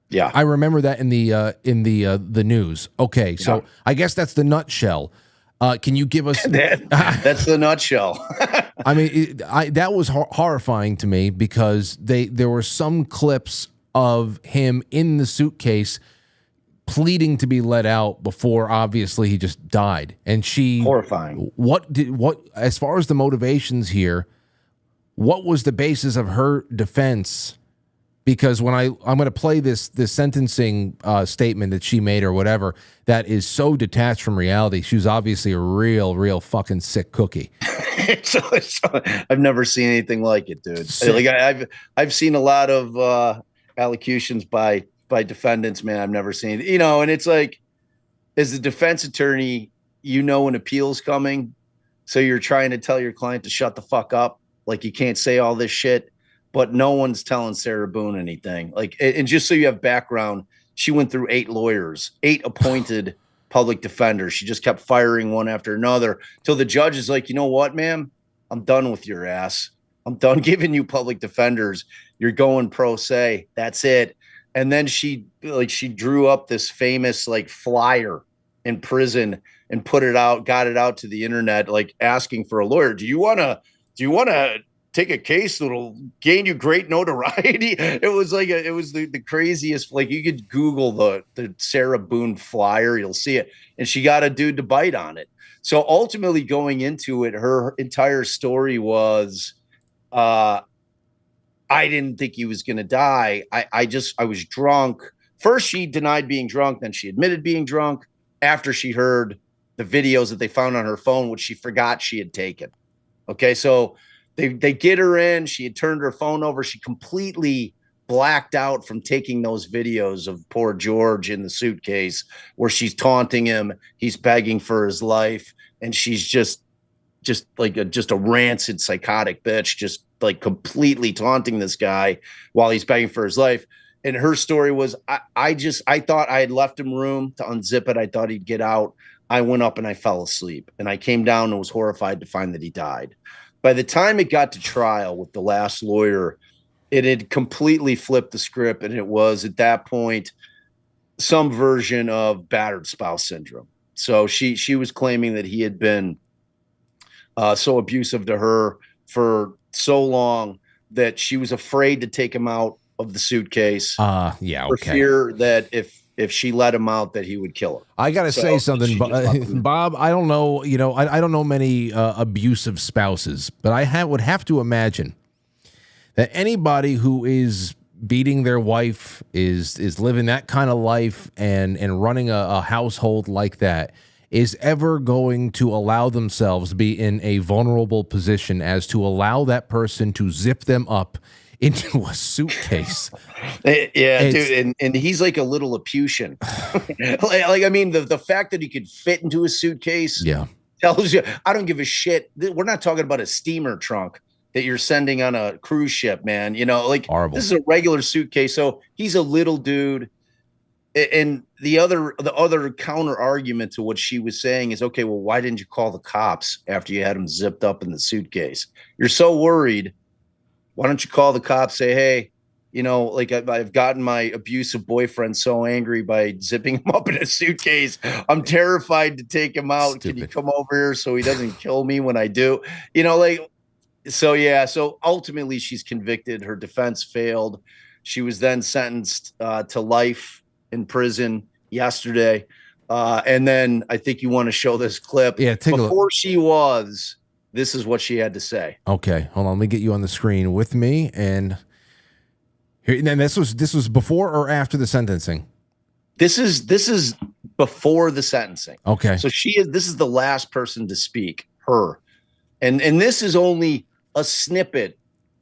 Yeah, I remember that in the news. Okay, so I guess that's the nutshell. Can you give us? That's the nutshell. I mean, that was horrifying to me, because there were some clips of him in the suitcase pleading to be let out before obviously he just died. And she, horrifying. What as far as the motivations here, what was the basis of her defense? Because when I'm going to play this sentencing statement that she made or whatever, that is so detached from reality. She was obviously a real fucking sick cookie. I've never seen anything like it, dude. Sick. Like I've seen a lot of allocutions by defendants, man. I've never seen, and it's like, as a defense attorney, an appeal's coming. So you're trying to tell your client to shut the fuck up. Like, you can't say all this shit, but no one's telling Sarah Boone anything. Like, and just so you have background, she went through 8 lawyers, 8 appointed public defenders. She just kept firing one after another till the judge is like, you know what, ma'am, I'm done with your ass. I'm done giving you public defenders. You're going pro se. That's it. And then she drew up this famous flyer in prison and got it out to the internet, like asking for a lawyer. Do you want to take a case that'll gain you great notoriety? It was the craziest. Like, you could Google the Sarah Boone flyer, you'll see it. And she got a dude to bite on it. So ultimately going into it, her entire story was, I didn't think he was going to die. I was drunk. First, she denied being drunk. Then she admitted being drunk after she heard the videos that they found on her phone, which she forgot she had taken. Okay. So they get her in. She had turned her phone over. She completely blacked out from taking those videos of poor George in the suitcase where she's taunting him. He's begging for his life. And she's just like a rancid psychotic bitch, just like completely taunting this guy while he's begging for his life. And her story was, I thought I had left him room to unzip it. I thought he'd get out. I went up and I fell asleep, and I came down and was horrified to find that he died. By the time it got to trial with the last lawyer, it had completely flipped the script. And it was at that point, some version of battered spouse syndrome. So she was claiming that he had been so abusive to her for so long that she was afraid to take him out of the suitcase. For fear that if she let him out, that he would kill her. I gotta say something, Bob. I don't know. I don't know many abusive spouses, but I would have to imagine that anybody who is beating their wife is living that kind of life and running a household like that is ever going to allow themselves to be in a vulnerable position as to allow that person to zip them up into a suitcase. Yeah, dude, and he's like a like I mean, the fact that he could fit into a suitcase tells you, I don't give a shit. We're not talking about a steamer trunk that you're sending on a cruise ship, man. Like horrible. This is a regular suitcase. So he's a little dude. And the other counter argument to what she was saying is, okay, well, why didn't you call the cops after you had him zipped up in the suitcase? You're so worried. Why don't you call the cops? Say, hey, like I've gotten my abusive boyfriend so angry by zipping him up in a suitcase. I'm terrified to take him out. Stupid. Can you come over here so he doesn't kill me when I do? So ultimately she's convicted. Her defense failed. She was then sentenced to life in prison yesterday. And then I think you want to show this clip. Yeah, take a look. Before this is what she had to say. Okay, hold on. Let me get you on the screen with me. And here, and then this was before or after the sentencing? This is before the sentencing. Okay. So this is the last person to speak, her. And this is only a snippet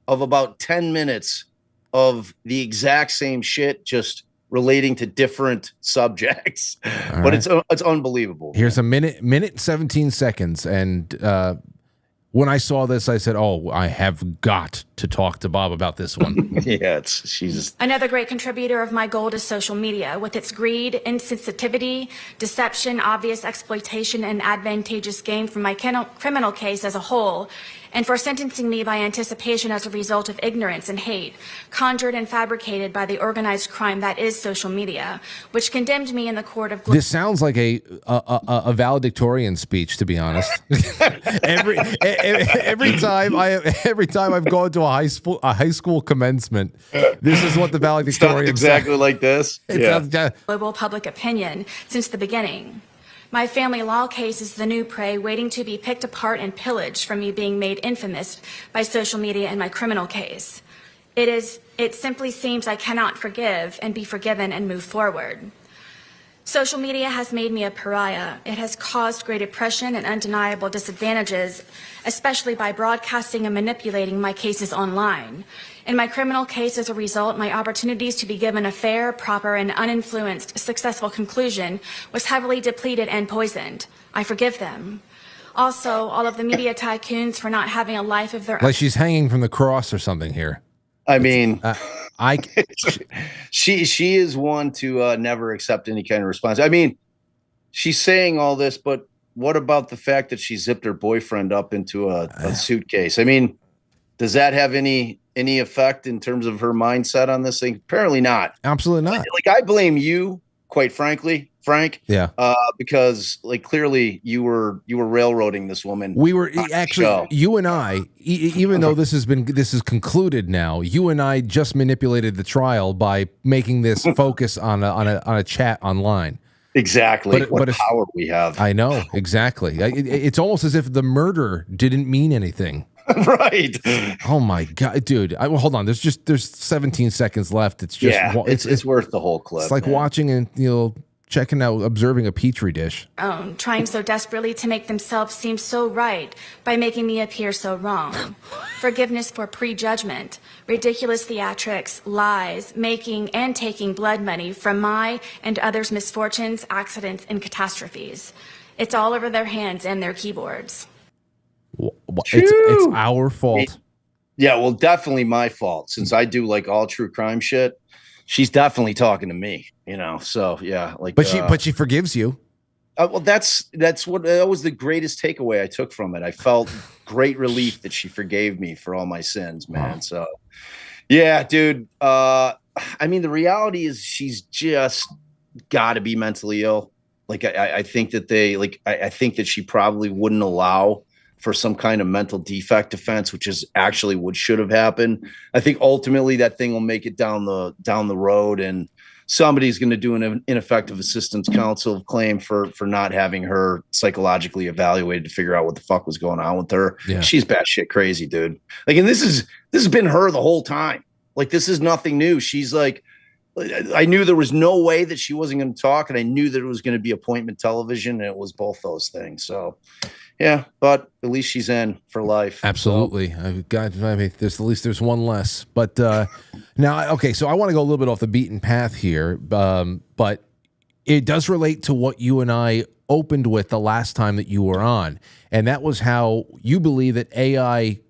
of about 10 minutes of the exact same shit, just relating to different subjects. All but right. It's unbelievable. Here's a minute 17 seconds. And when I saw this, I said, oh, I have got to talk to Bob about this one. Yeah, she's another great contributor of my gold is social media, with its greed, insensitivity, deception, obvious exploitation, and advantageous gain from my criminal case as a whole, and for sentencing me by anticipation as a result of ignorance and hate, conjured and fabricated by the organized crime that is social media, which condemned me in the court of... This sounds like a valedictorian speech, to be honest. every time I've gone to a high school commencement, this is what the valedictorian exactly like this. Global public opinion since the beginning. My family law case is the new prey waiting to be picked apart and pillaged from me being made infamous by social media in my criminal case. It simply seems I cannot forgive and be forgiven and move forward. Social media has made me a pariah. It has caused great oppression and undeniable disadvantages, especially by broadcasting and manipulating my cases online. In my criminal case, as a result, my opportunities to be given a fair, proper, and uninfluenced, successful conclusion was heavily depleted and poisoned. I forgive them. Also, all of the media tycoons for not having a life of their own. Like she's hanging from the cross or something here. I mean, she is one to never accept any kind of response. I mean, she's saying all this, but what about the fact that she zipped her boyfriend up into a suitcase? I mean, does that have any effect in terms of her mindset on this thing? Apparently not. Absolutely not. Like I blame you, quite frankly, Frank. Yeah. Because like clearly you were railroading this woman. We were actually you and I, even though this is concluded now, you and I just manipulated the trial by making this focus on a chat online. Exactly. But What if power we have. I know exactly, it's almost as if the murder didn't mean anything. Right. Oh my god, dude! Well, hold on. There's 17 seconds left. It's just Yeah, it's worth the whole clip. It's like man. watching and checking out, observing a petri dish. Trying so desperately to make themselves seem so right by making me appear so wrong. Forgiveness for prejudgment, ridiculous theatrics, lies, making and taking blood money from my and others' misfortunes, accidents, and catastrophes. It's all over their hands and their keyboards. It's our fault. Yeah, well, definitely my fault, since I do like all true crime shit. She's definitely talking to me, So yeah, like, but she forgives you. Well, that was the greatest takeaway I took from it. I felt great relief that she forgave me for all my sins, man. So, yeah, dude. I mean, the reality is she's just got to be mentally ill. Like, I think that I think that she probably wouldn't allow for some kind of mental defect defense, which is actually what should have happened. I think ultimately that thing will make it down the road, and somebody's going to do an ineffective assistance counsel claim for not having her psychologically evaluated to figure out what the fuck was going on with her. Yeah. She's batshit crazy, dude. Like, and this has been her the whole time. Like, this is nothing new. She's like, I knew there was no way that she wasn't going to talk, and I knew that it was going to be appointment television, and it was both those things. So, yeah, but at least she's in for life. Absolutely. So. There's one less. But now, okay, so I want to go a little bit off the beaten path here, but it does relate to what you and I opened with the last time that you were on, and that was how you believe that AI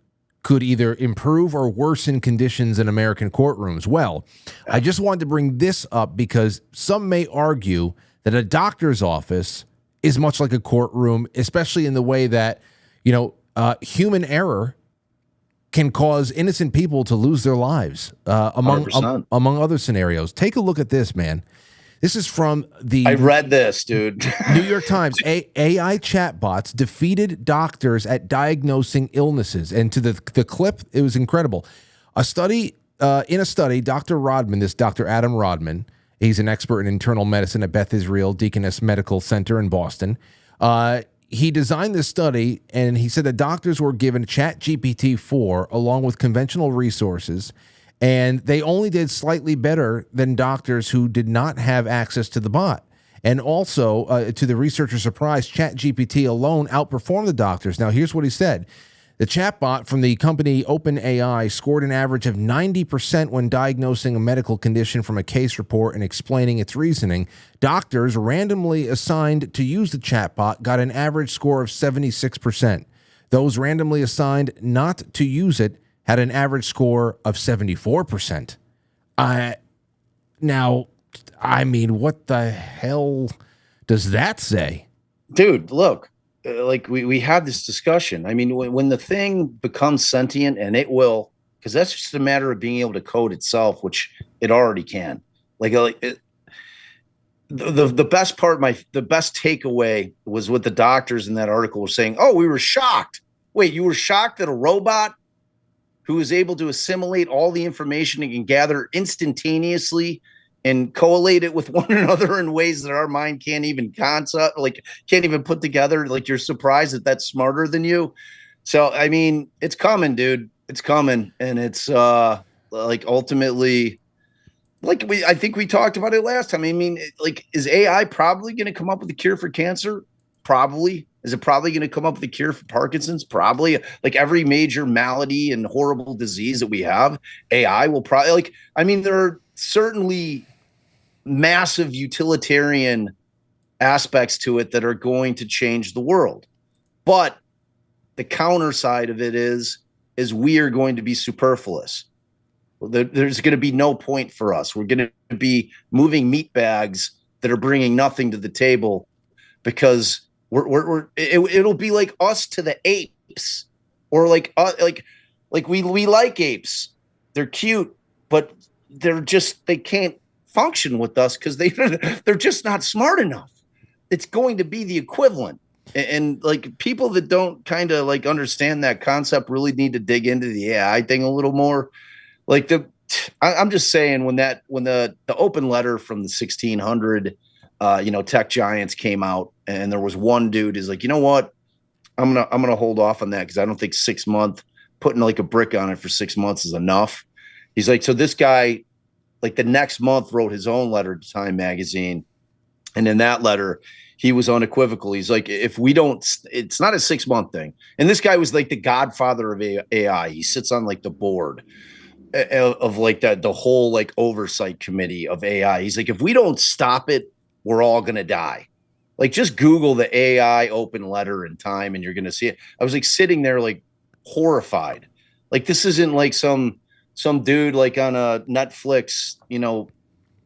could either improve or worsen conditions in American courtrooms. Well, I just wanted to bring this up because some may argue that a doctor's office is much like a courtroom, especially in the way that, human error can cause innocent people to lose their lives, among other scenarios. Take a look at this, man. This is from the... I read this, dude. New York Times. AI chatbots defeated doctors at diagnosing illnesses. And to the clip, it was incredible. In a study, Dr. Rodman, this Dr. Adam Rodman, he's an expert in internal medicine at Beth Israel Deaconess Medical Center in Boston. He designed this study, and he said that doctors were given ChatGPT-4 along with conventional resources, and they only did slightly better than doctors who did not have access to the bot. And also, to the researcher's surprise, ChatGPT alone outperformed the doctors. Now, here's what he said. The chatbot from the company OpenAI scored an average of 90% when diagnosing a medical condition from a case report and explaining its reasoning. Doctors randomly assigned to use the chatbot got an average score of 76%. Those randomly assigned not to use it had an average score of 74%. Now, I mean, what the hell does that say? Dude, look. Like we had this discussion. I mean, when the thing becomes sentient, and it will, because that's just a matter of being able to code itself, which it already can. The best part, the best takeaway was what the doctors in that article were saying. Oh, we were shocked. Wait, you were shocked that a robot who is able to assimilate all the information and can gather instantaneously and collate it with one another in ways that our mind can't even can't even put together. Like, you're surprised that that's smarter than you. So, I mean, it's coming, dude. It's coming. And it's ultimately, I think we talked about it last time. I mean, is AI probably going to come up with a cure for cancer? Probably. Is it probably going to come up with a cure for Parkinson's? Probably. Like, every major malady and horrible disease that we have, AI will probably, there are certainly massive utilitarian aspects to it that are going to change the world. But the counter side of it is we are going to be superfluous. There's going to be no point for us. We're going to be moving meat bags that are bringing nothing to the table, because it'll be like us to the apes, or like we like apes. They're cute, but they can't function with us because they're just not smart enough. It's going to be the equivalent. And like, people that don't kind of like understand that concept really need to dig into the AI thing a little more. Like, I'm just saying, when the open letter from the 1600 tech giants came out, and there was one dude who's like, you know what, I'm gonna hold off on that because I don't think 6 months putting like a brick on it for 6 months is enough. He's like, so this guy, like the next month, wrote his own letter to Time Magazine, and in that letter, he was unequivocal. He's like, if we don't, it's not a 6 month thing. And this guy was like the godfather of AI. He sits on like the board of like the whole like oversight committee of AI. He's like, if we don't stop it, we're all gonna die. Like, just Google the AI open letter in Time, and you're gonna see it. I was like sitting there like horrified. Like, this isn't like some dude like on a Netflix,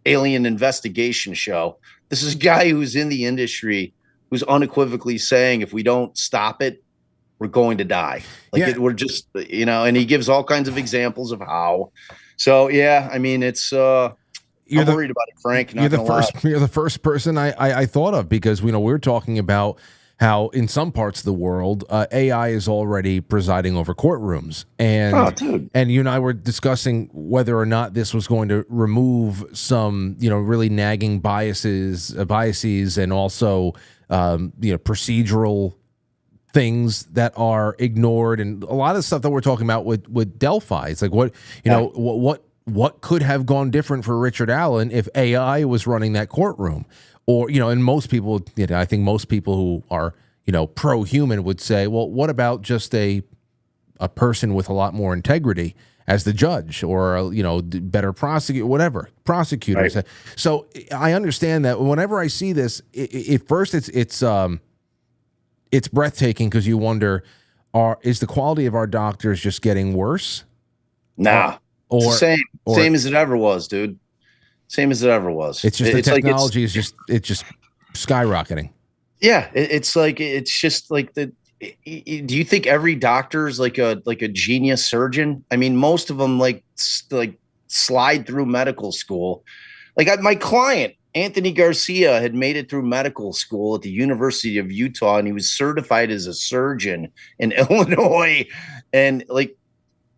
alien investigation show. This is a guy who's in the industry who's unequivocally saying, if we don't stop it, we're going to die. Like, we're just, and he gives all kinds of examples of how. So, yeah, I mean, it's, I'm worried about it, Frank. You're the first person I thought of, because, we're talking about how in some parts of the world, AI is already presiding over courtrooms. And you and I were discussing whether or not this was going to remove some, really nagging biases, and also, procedural things that are ignored, and a lot of stuff that we're talking about with Delphi. It's like, what could have gone different for Richard Allen if AI was running that courtroom? Or, and most people, I think most people who are, pro-human would say, well, what about just a person with a lot more integrity as the judge, or, better prosecutor. Right. So I understand that whenever I see this, at first it's breathtaking, because you wonder, is the quality of our doctors just getting worse? Nah. Or same as it ever was, dude. Same as it ever was. It's just the technology is just skyrocketing. Yeah, it's just like do you think every doctor is like a genius surgeon? I mean, most of them like slide through medical school. Like, my client Anthony Garcia had made it through medical school at the University of Utah, and he was certified as a surgeon in Illinois, and like,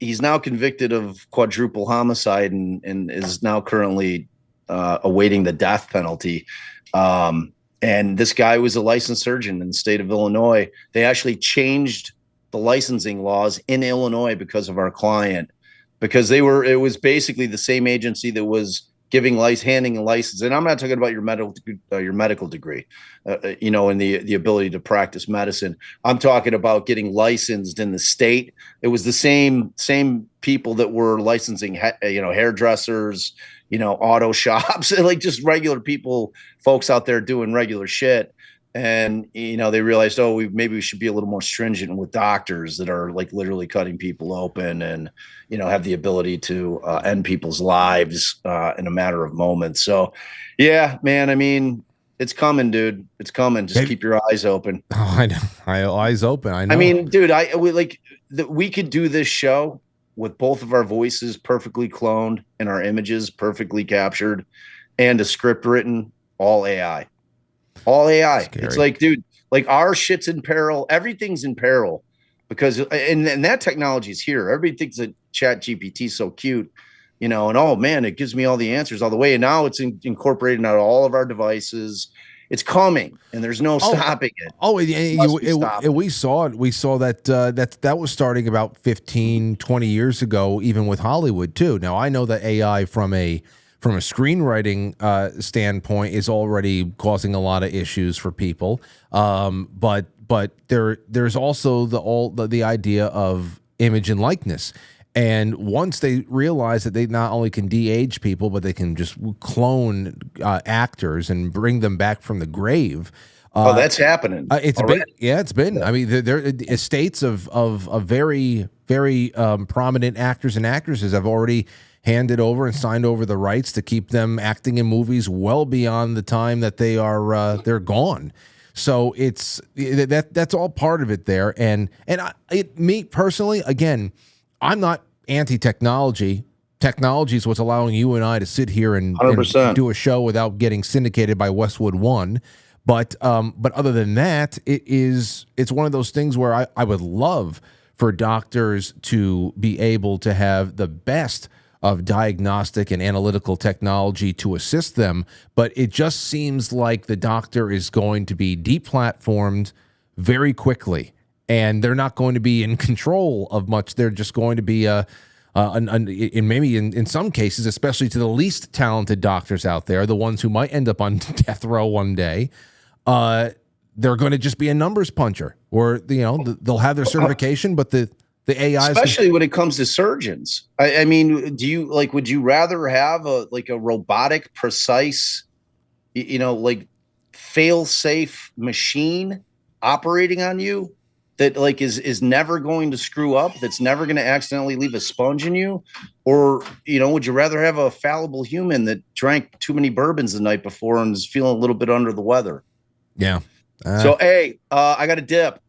he's now convicted of quadruple homicide and is now currently awaiting the death penalty. And this guy was a licensed surgeon in the state of Illinois. They actually changed the licensing laws in Illinois because of our client, because it was basically the same agency that was handing a license. And I'm not talking about your medical degree, and the ability to practice medicine. I'm talking about getting licensed in the state. It was the same people that were licensing, hairdressers, auto shops, like just regular people, folks out there doing regular shit. And, they realized, maybe we should be a little more stringent with doctors that are like literally cutting people open and, have the ability to end people's lives in a matter of moments. So, yeah, man, I mean, it's coming, dude. It's coming. Just keep your eyes open. Oh, I know. Eyes open. I know. I mean, dude, we could do this show with both of our voices perfectly cloned and our images perfectly captured and a script written, all AI. All AI. Scary. It's like, dude, like, our shit's in peril. Everything's in peril because, and that technology is here. Everybody thinks that Chat GPT is so cute, and oh man, it gives me all the answers all the way. And now it's incorporated into all of our devices. It's coming, and there's no stopping it. Oh, we saw it. We saw that that was starting about 15, 20 years ago, even with Hollywood too. Now, I know that AI from a screenwriting standpoint is already causing a lot of issues for people. But there's also the idea of image and likeness. And once they realize that they not only can de-age people, but they can just clone actors and bring them back from the grave. That's happening. It's been. I mean, there estates of very, very prominent actors and actresses have already handed over and signed over the rights to keep them acting in movies well beyond the time that they're gone. So that's all part of it there. And me personally, again, I'm not anti-technology. Technology is what's allowing you and I to sit here and do a show without getting syndicated by Westwood One. But other than that, it's one of those things where I would love for doctors to be able to have the best of diagnostic and analytical technology to assist them, but it just seems like the doctor is going to be deplatformed very quickly, and they're not going to be in control of much. They're just going to be in some cases, especially to the least talented doctors out there, the ones who might end up on death row one day, they're going to just be a numbers puncher, or they'll have their certification, but the AI, especially when it comes to surgeons. I mean, would you rather have a robotic, precise, fail-safe machine operating on you that is never going to screw up, that's never going to accidentally leave a sponge in you? Or, would you rather have a fallible human that drank too many bourbons the night before and is feeling a little bit under the weather? Yeah. So, hey, I got a dip.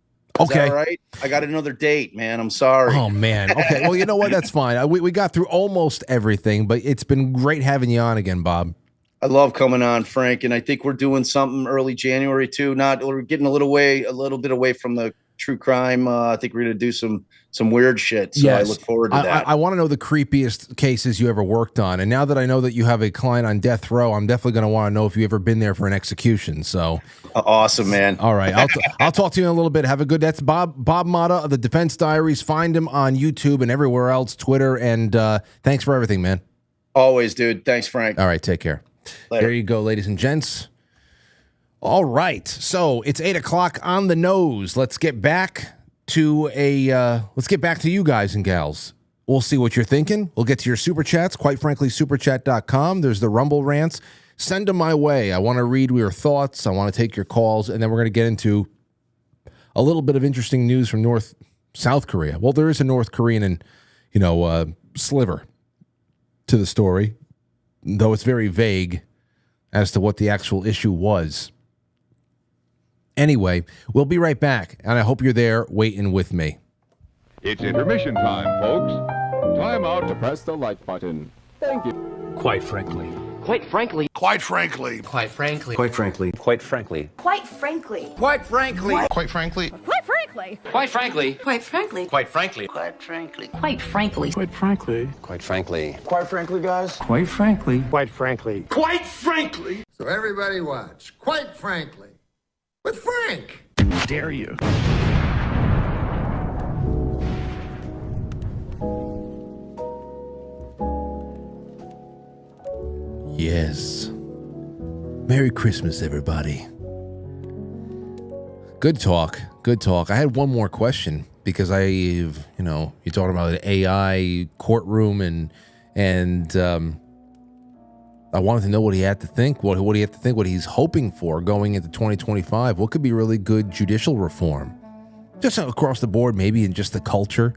Is okay. that all right? I got another date, man. I'm sorry. Oh, man. Okay. Well, you know what? That's fine. We got through almost everything, but it's been great having you on again, Bob. I love coming on, Frank, and I think we're doing something early January too. We're getting a little bit away from the true crime. I think we're going to do some weird shit. So yes. I look forward to that. I want to know the creepiest cases you ever worked on. And now that I know that you have a client on death row, I'm definitely going to want to know if you've ever been there for an execution. So awesome, man. All right. I'll talk to you in a little bit. Have a good, that's Bob Motta of the Defense Diaries. Find him on YouTube and everywhere else, Twitter. And thanks for everything, man. Always, dude. Thanks, Frank. All right. Take care. Later. There you go, ladies and gents. All right. So it's 8:00 on the nose. Let's get back to you guys and gals. We'll see what you're thinking. We'll get to your super chats. Quite frankly, superchat.com. There's the Rumble rants. Send them my way. I want to read your thoughts. I want to take your calls, and then we're going to get into a little bit of interesting news from South Korea. Well, there is a North Korean sliver to the story, though it's very vague as to what the actual issue was. Anyway, we'll be right back, and I hope you're there waiting with me. It's intermission time, folks. Time out to press the like button. Thank you. Quite frankly. Quite frankly. Quite frankly. Quite frankly. Quite frankly. Quite frankly. Quite frankly. Quite frankly. Quite frankly. Quite frankly. Quite frankly. Quite frankly. Quite frankly. Quite frankly. Quite frankly. Quite frankly. Quite frankly. Quite frankly, guys. Quite frankly. Quite frankly. Quite frankly. So everybody watch. Quite frankly. With Frank. Dare you? Yes. Merry Christmas, everybody. Good talk. Good talk. I had one more question because you're talking about an AI courtroom and I wanted to know what he had to think, what he had to think, what he's hoping for going into 2025. What could be really good judicial reform? Just across the board, maybe in just the culture.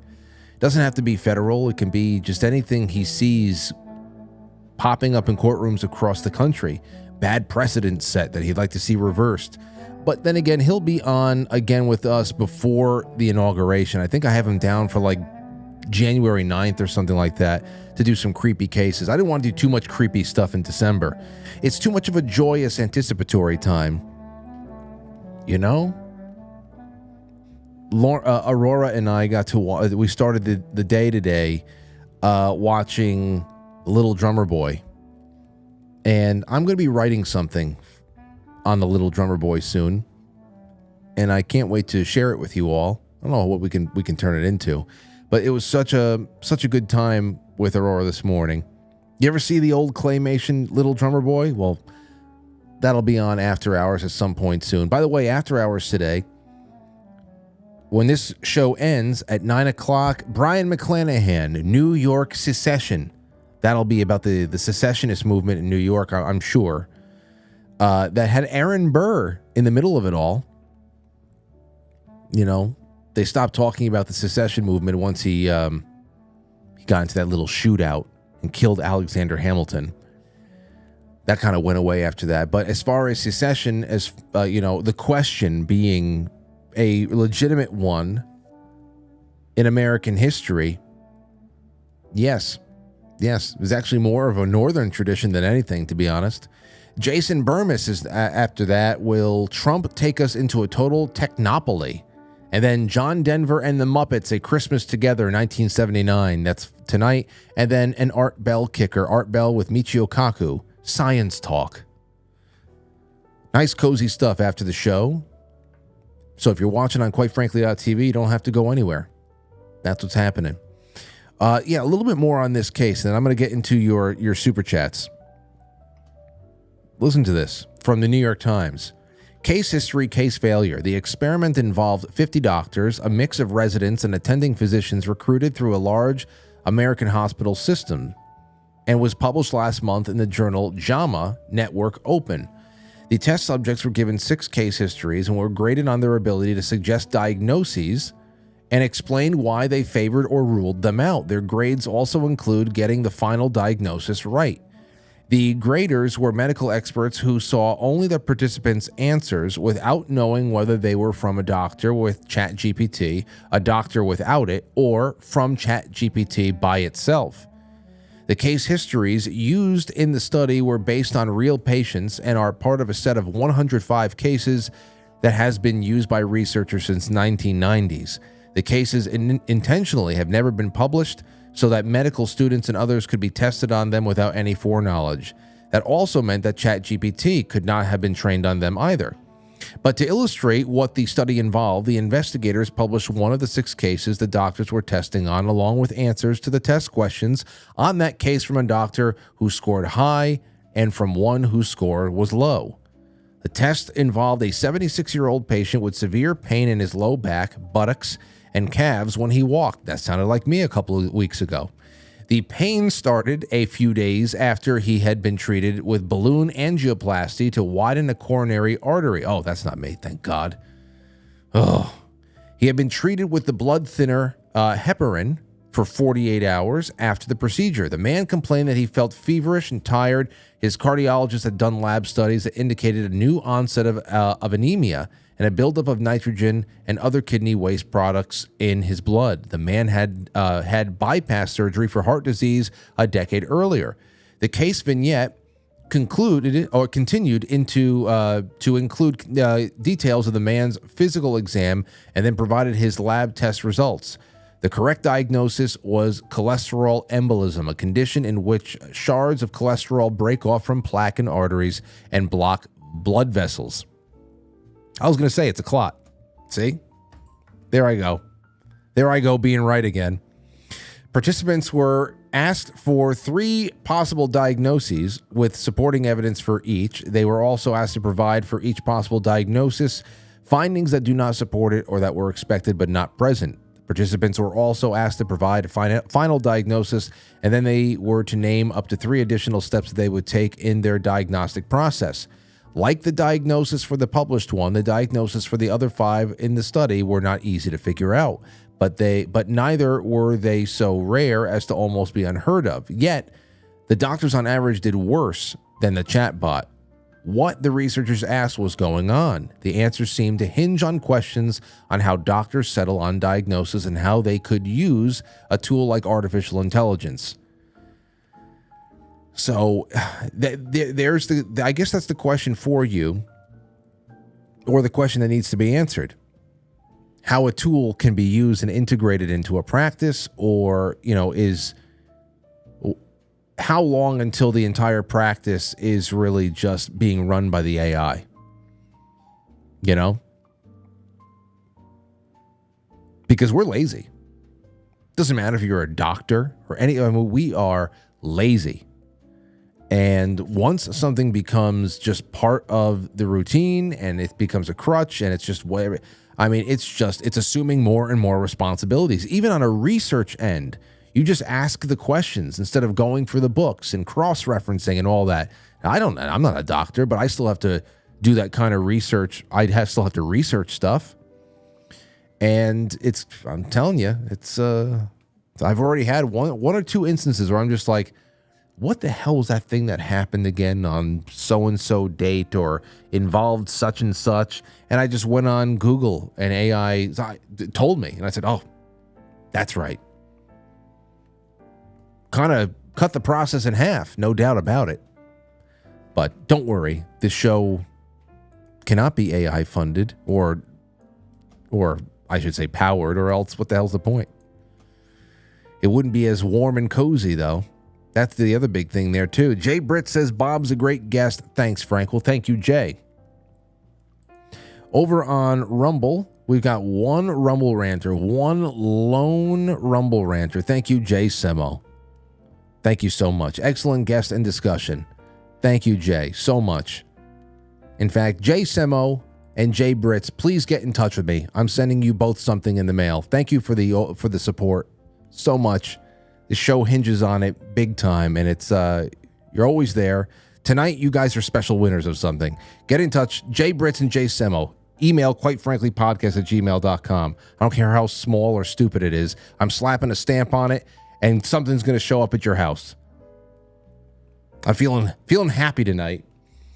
It doesn't have to be federal. It can be just anything he sees popping up in courtrooms across the country. Bad precedent set that he'd like to see reversed. But then again, he'll be on again with us before the inauguration. I think I have him down for like January 9th or something like that to do some creepy cases. I didn't want to do too much creepy stuff in December. It's too much of a joyous anticipatory time. Aurora and I got to we started the day today watching Little Drummer Boy. And I'm going to be writing something on the Little Drummer Boy soon. And I can't wait to share it with you all. I don't know what we can turn it into. But it was such a good time with Aurora this morning. You ever see the old claymation Little Drummer Boy? Well, that'll be on After Hours at some point soon. By the way, After Hours today, when this show ends at 9 o'clock, Brian McClanahan, New York Secession. That'll be about the secessionist movement in New York, I'm sure. That had Aaron Burr in the middle of it all. They stopped talking about the secession movement once he got into that little shootout and killed Alexander Hamilton. That kind of went away after that. But as far as secession, the question being a legitimate one in American history, yes. It was actually more of a northern tradition than anything, to be honest. Jason Burmis is after that. Will Trump take us into a total technopoly? And then John Denver and the Muppets, A Christmas Together, 1979. That's tonight. And then an Art Bell kicker, Art Bell with Michio Kaku, Science Talk. Nice, cozy stuff after the show. So if you're watching on QuiteFrankly.tv, you don't have to go anywhere. That's what's happening. A little bit more on this case, and I'm going to get into your super chats. Listen to this from the New York Times. Case history, case failure. The experiment involved 50 doctors, a mix of residents and attending physicians recruited through a large American hospital system, and was published last month in the journal JAMA Network Open. The test subjects were given 6 case histories and were graded on their ability to suggest diagnoses and explain why they favored or ruled them out. Their grades also include getting the final diagnosis right. The graders were medical experts who saw only the participants' answers without knowing whether they were from a doctor with ChatGPT, a doctor without it, or from ChatGPT by itself. The case histories used in the study were based on real patients and are part of a set of 105 cases that has been used by researchers since 1990s. The cases intentionally have never been published so that medical students and others could be tested on them without any foreknowledge. That also meant that ChatGPT could not have been trained on them either. But to illustrate what the study involved, the investigators published one of the 6 cases the doctors were testing on, along with answers to the test questions on that case from a doctor who scored high and from one whose score was low. The test involved a 76-year-old patient with severe pain in his low back, buttocks, and calves when he walked. That sounded like me a couple of weeks ago. The pain started a few days after he had been treated with balloon angioplasty to widen a coronary artery. Oh, that's not me, thank God. Oh, he had been treated with the blood thinner heparin for 48 hours after the procedure. The man complained that he felt feverish and tired. His cardiologist had done lab studies that indicated a new onset of anemia and a buildup of nitrogen and other kidney waste products in his blood. The man had bypass surgery for heart disease a decade earlier. The case vignette continued to include details of the man's physical exam and then provided his lab test results. The correct diagnosis was cholesterol embolism, a condition in which shards of cholesterol break off from plaque in arteries and block blood vessels. I was going to say it's a clot. See? There I go. There I go being right again. Participants were asked for 3 possible diagnoses with supporting evidence for each. They were also asked to provide for each possible diagnosis findings that do not support it or that were expected but not present. Participants were also asked to provide a final diagnosis, and then they were to name up to 3 additional steps that they would take in their diagnostic process. Like the diagnosis for the published one, the diagnosis for the other 5 in the study were not easy to figure out, but neither were they so rare as to almost be unheard of. Yet, the doctors on average did worse than the chatbot. What the researchers asked was going on. The answers seemed to hinge on questions on how doctors settle on diagnosis and how they could use a tool like artificial intelligence. So I guess that's the question for you, or the question that needs to be answered. How a tool can be used and integrated into a practice, or, is how long until the entire practice is really just being run by the AI? Because we're lazy. Doesn't matter if you're a doctor or we are lazy. And once something becomes just part of the routine and it becomes a crutch and it's just whatever, it's assuming more and more responsibilities. Even on a research end, you just ask the questions instead of going for the books and cross-referencing and all that. Now, I'm not a doctor, but I still have to do that kind of research. Still have to research stuff. And I'm telling you, I've already had one or 2 instances where I'm just like, what the hell was that thing that happened again on so-and-so date or involved such and such? And I just went on Google and AI told me. And I said, oh, that's right. Kind of cut the process in half, no doubt about it. But don't worry, this show cannot be AI funded or I should say powered, or else what the hell's the point? It wouldn't be as warm and cozy, though. That's the other big thing there, too. Jay Britt says, Bob's a great guest. Thanks, Frank. Well, thank you, Jay. Over on Rumble, we've got one Rumble ranter, one lone Rumble ranter. Thank you, Jay Semo. Thank you so much. Excellent guest and discussion. Thank you, Jay, so much. In fact, Jay Semo and Jay Britz, please get in touch with me. I'm sending you both something in the mail. Thank you for the support so much. The show hinges on it big time, and it's you're always there. Tonight, you guys are special winners of something. Get in touch, Jay Britz and Jay Semo. Email quitefranklypodcast@gmail.com. I don't care how small or stupid it is. I'm slapping a stamp on it, and something's going to show up at your house. I'm feeling happy tonight.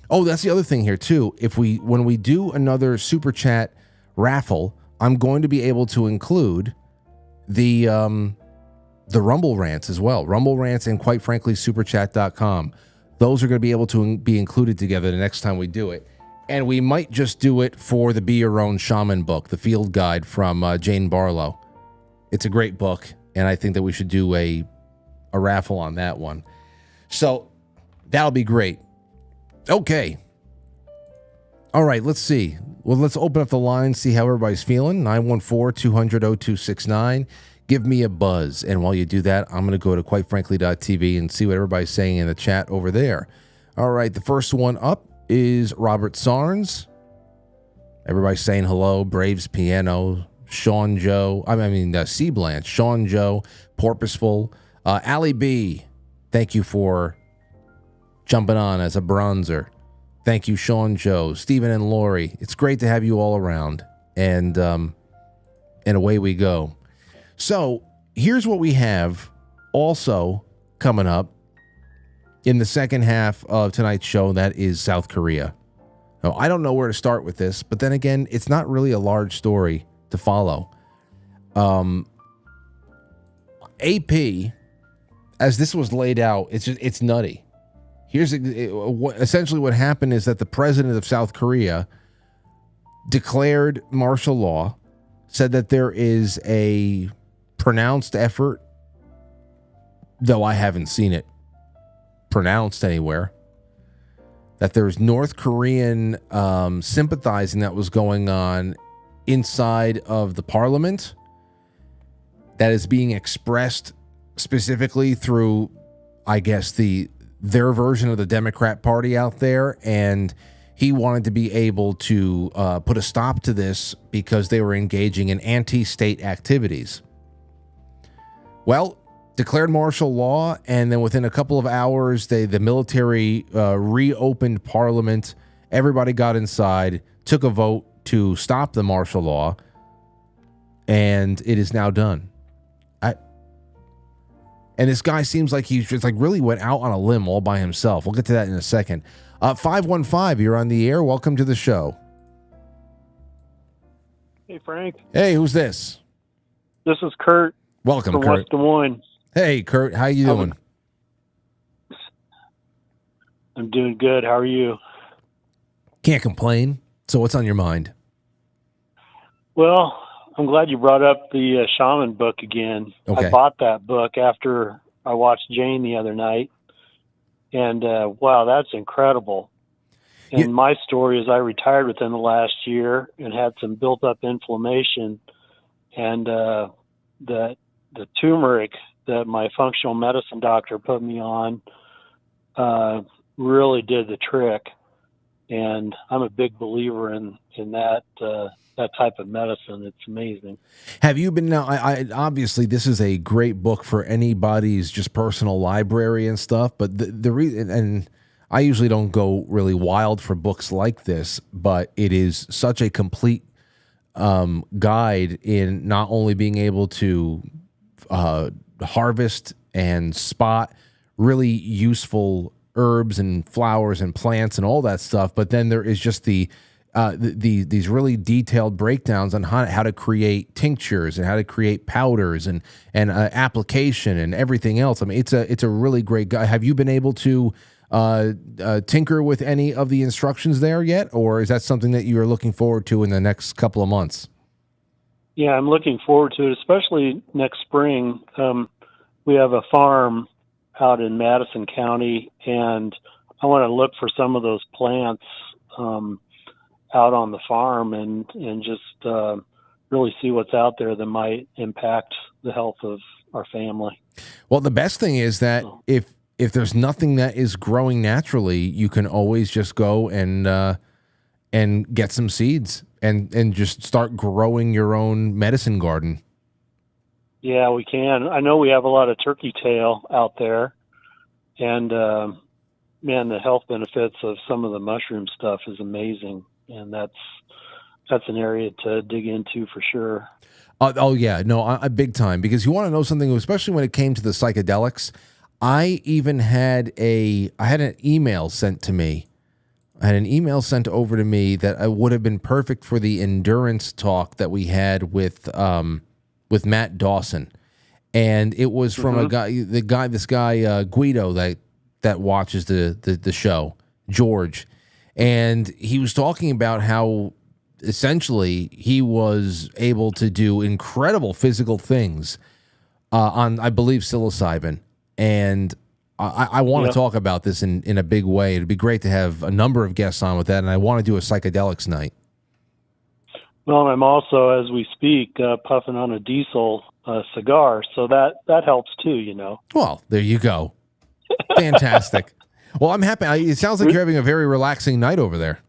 Oh, that's the other thing here too. When we do another Super Chat raffle, I'm going to be able to include the Rumble rants as well. Rumble rants and quite frankly superchat.com. Those are going to be able to be included together the next time we do it. And we might just do it for the Be Your Own Shaman book, the field guide from Jane Barlow. It's a great book, and I think that we should do a raffle on that one. So that'll be great. Okay. All right, let's see. Well, let's open up the line, see how everybody's feeling. 914-200-0269. Give me a buzz. And while you do that, I'm going to go to quitefrankly.tv and see what everybody's saying in the chat over there. All right, the first one up is Robert Sarnes. Everybody's saying hello. Braves Piano, Sean Joe. C Blanche, Sean Joe, Porpoiseful. Allie B, thank you for jumping on as a bronzer. Thank you, Sean Joe, Stephen and Lori. It's great to have you all around. And away we go. So here's what we have also coming up in the second half of tonight's show. That is South Korea. Now, I don't know where to start with this, but then again, it's not really a large story to follow. AP, as this was laid out, it's nutty. Here's essentially what happened is that the president of South Korea declared martial law, said that there is a pronounced effort, though I haven't seen it pronounced anywhere, that there's North Korean sympathizing that was going on inside of the parliament that is being expressed specifically through, I guess, their version of the Democrat Party out there, and he wanted to be able to put a stop to this because they were engaging in anti-state activities. Well, declared martial law, and then within a couple of hours, the military reopened parliament. Everybody got inside, took a vote to stop the martial law, and it is now done. And this guy seems like he's just really went out on a limb all by himself. We'll get to that in a second. 515, you're on the air. Welcome to the show. Hey, Frank. Hey, who's this? This is Kurt. Welcome, from Kurt. West Des Moines. Hey, Kurt. How you doing? I'm doing good. How are you? Can't complain. So what's on your mind? Well, I'm glad you brought up the Shaman book again. Okay. I bought that book after I watched Jane the other night. And, wow, that's incredible. And my story is I retired within the last year and had some built-up inflammation. And the turmeric that my functional medicine doctor put me on really did the trick. And I'm a big believer in that type of medicine. It's amazing. Have you been now? I obviously this is a great book for anybody's just personal library and stuff. But the reason, and I usually don't go really wild for books like this, but it is such a complete guide in not only being able to harvest and spot really useful herbs and flowers and plants and all that stuff, but then there is just these really detailed breakdowns on how to create tinctures and how to create powders and application and everything else. I mean, it's a really great guide. Have you been able to tinker with any of the instructions there yet, or is that something that you are looking forward to in the next couple of months? Yeah, I'm looking forward to it, especially next spring. We have a farm out in Madison County, and I want to look for some of those plants out on the farm and just really see what's out there that might impact the health of our family. Well, the best thing is that if there's nothing that is growing naturally, you can always just go and get some seeds and just start growing your own medicine garden. Yeah, we can. I know we have a lot of turkey tail out there, and man, the health benefits of some of the mushroom stuff is amazing, and that's an area to dig into for sure. Oh yeah, no, I big time, because you want to know something, especially when it came to the psychedelics. I even had an email sent to me. I had an email sent over to me that would have been perfect for the endurance talk that we had with Matt Dawson, and it was from this guy Guido that watches the show, George, and he was talking about how essentially he was able to do incredible physical things on, I believe, psilocybin. And I want to talk about this in a big way. It'd be great to have a number of guests on with that, and I want to do a psychedelics night. Well, I'm also, as we speak, puffing on a diesel cigar, so that helps too, you know. Well, there you go. Fantastic. Well, I'm happy. It sounds like you're having a very relaxing night over there.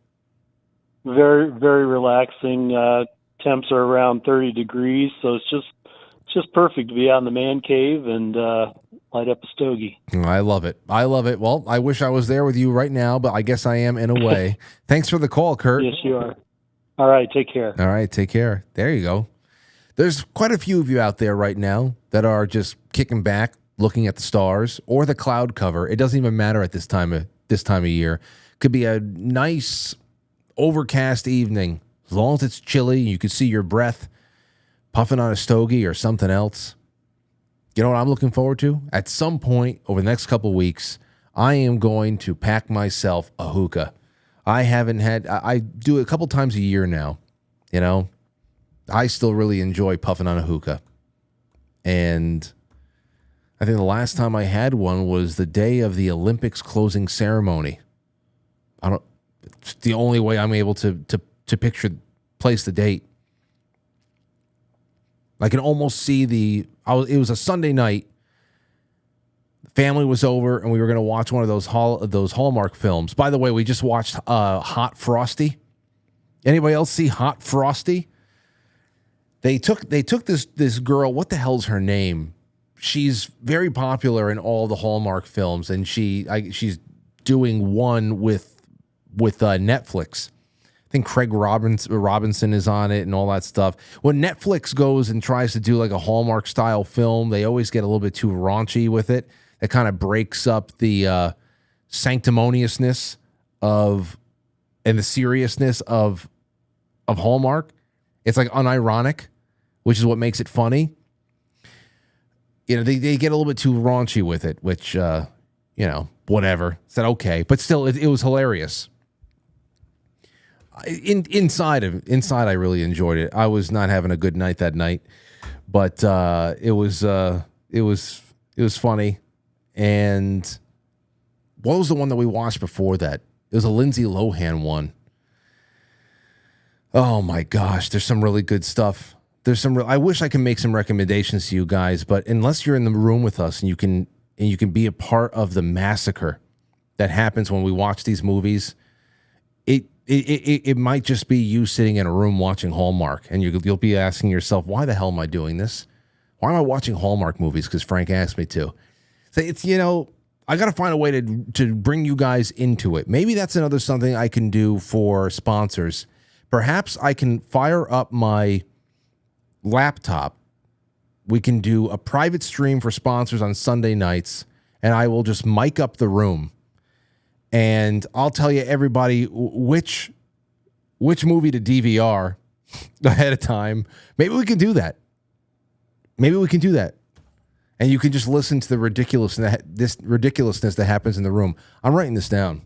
Very, very relaxing. Temps are around 30 degrees, so it's just perfect to be out in the man cave and light up a stogie. I love it. I love it. Well, I wish I was there with you right now, but I guess I am in a way. Thanks for the call, Kurt. Yes, you are. All right, take care. All right, take care. There you go. There's quite a few of you out there right now that are just kicking back, looking at the stars or the cloud cover. It doesn't even matter at this time of year. Could be a nice overcast evening, as long as it's chilly, you can see your breath, puffing on a stogie or something else. You know what I'm looking forward to? At some point over the next couple weeks, I am going to pack myself a hookah. I do it a couple times a year now. You know, I still really enjoy puffing on a hookah. And I think the last time I had one was the day of the Olympics closing ceremony. It's the only way I'm able to place the date. I can almost see it was a Sunday night. The family was over, and we were going to watch one of those Hallmark films. By the way, we just watched Hot Frosty. Anybody else see Hot Frosty? They took this girl. What the hell's her name? She's very popular in all the Hallmark films, and she's doing one with Netflix. I think Craig Robinson is on it and all that stuff. When Netflix goes and tries to do like a Hallmark style film, they always get a little bit too raunchy with it. It kind of breaks up the sanctimoniousness and the seriousness of Hallmark. It's like unironic, which is what makes it funny. You know, they get a little bit too raunchy with it, which whatever. Said okay, but still, it was hilarious. Inside, I really enjoyed it. I was not having a good night that night, but it was funny. And what was the one that we watched before that? It was a Lindsay Lohan one. Oh my gosh, there's some really good stuff. I wish I could make some recommendations to you guys, but unless you're in the room with us and you can be a part of the massacre that happens when we watch these movies, it might just be you sitting in a room watching Hallmark, and you'll be asking yourself, why the hell am I doing this? Why am I watching Hallmark movies? Because Frank asked me to. So it's, I got to find a way to bring you guys into it. Maybe that's another something I can do for sponsors. Perhaps I can fire up my laptop. We can do a private stream for sponsors on Sunday nights, and I will just mic up the room. And I'll tell you, everybody, which movie to DVR ahead of time. Maybe we can do that. And you can just listen to the ridiculousness that happens in the room. I'm writing this down.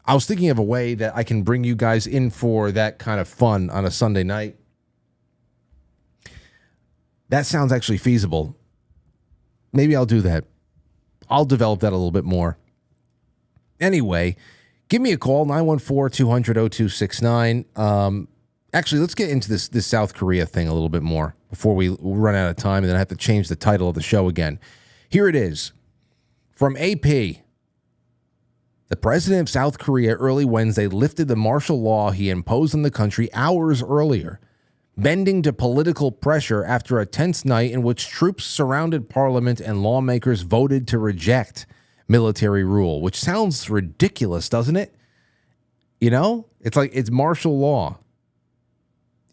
I was thinking of a way that I can bring you guys in for that kind of fun on a Sunday night. That sounds actually feasible. Maybe I'll do that. I'll develop that a little bit more. Anyway, give me a call, 914-200-0269. Actually, let's get into this South Korea thing a little bit more before we run out of time, and then I have to change the title of the show again. Here it is. From AP. The president of South Korea early Wednesday lifted the martial law he imposed on the country hours earlier, bending to political pressure after a tense night in which troops surrounded parliament and lawmakers voted to reject military rule, which sounds ridiculous, doesn't it? You know, it's like it's martial law.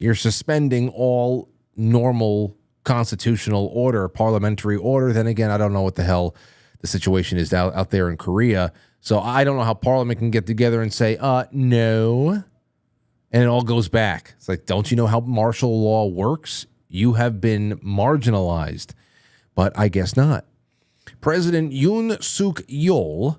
You're suspending all normal constitutional order, parliamentary order. Then again, I don't know what the hell the situation is out there in Korea. So I don't know how parliament can get together and say, no. And it all goes back. It's like, don't you know how martial law works? You have been marginalized. But I guess not. President Yoon Suk Yeol,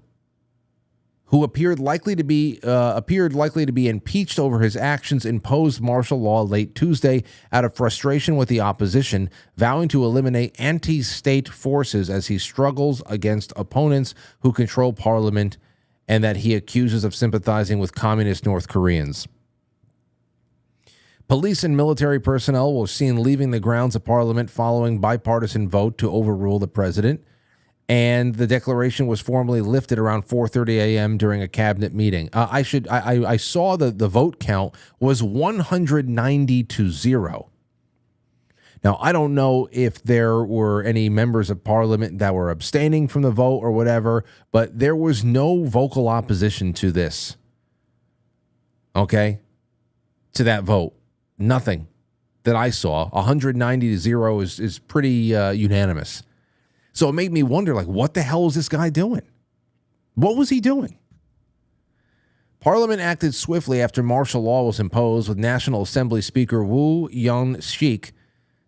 who appeared likely to be impeached over his actions, imposed martial law late Tuesday out of frustration with the opposition, vowing to eliminate anti-state forces as he struggles against opponents who control parliament and that he accuses of sympathizing with communist North Koreans. Police and military personnel were seen leaving the grounds of parliament following bipartisan vote to overrule the president. And the declaration was formally lifted around 4:30 a.m. during a cabinet meeting. I saw the vote count was 190-0. Now, I don't know if there were any members of parliament that were abstaining from the vote or whatever, but there was no vocal opposition to this. Okay? To that vote. Nothing that I saw. 190-0 is pretty unanimous. So it made me wonder, like, what the hell was this guy doing? What was he doing? Parliament acted swiftly after martial law was imposed, with National Assembly Speaker Woo Yeon-sik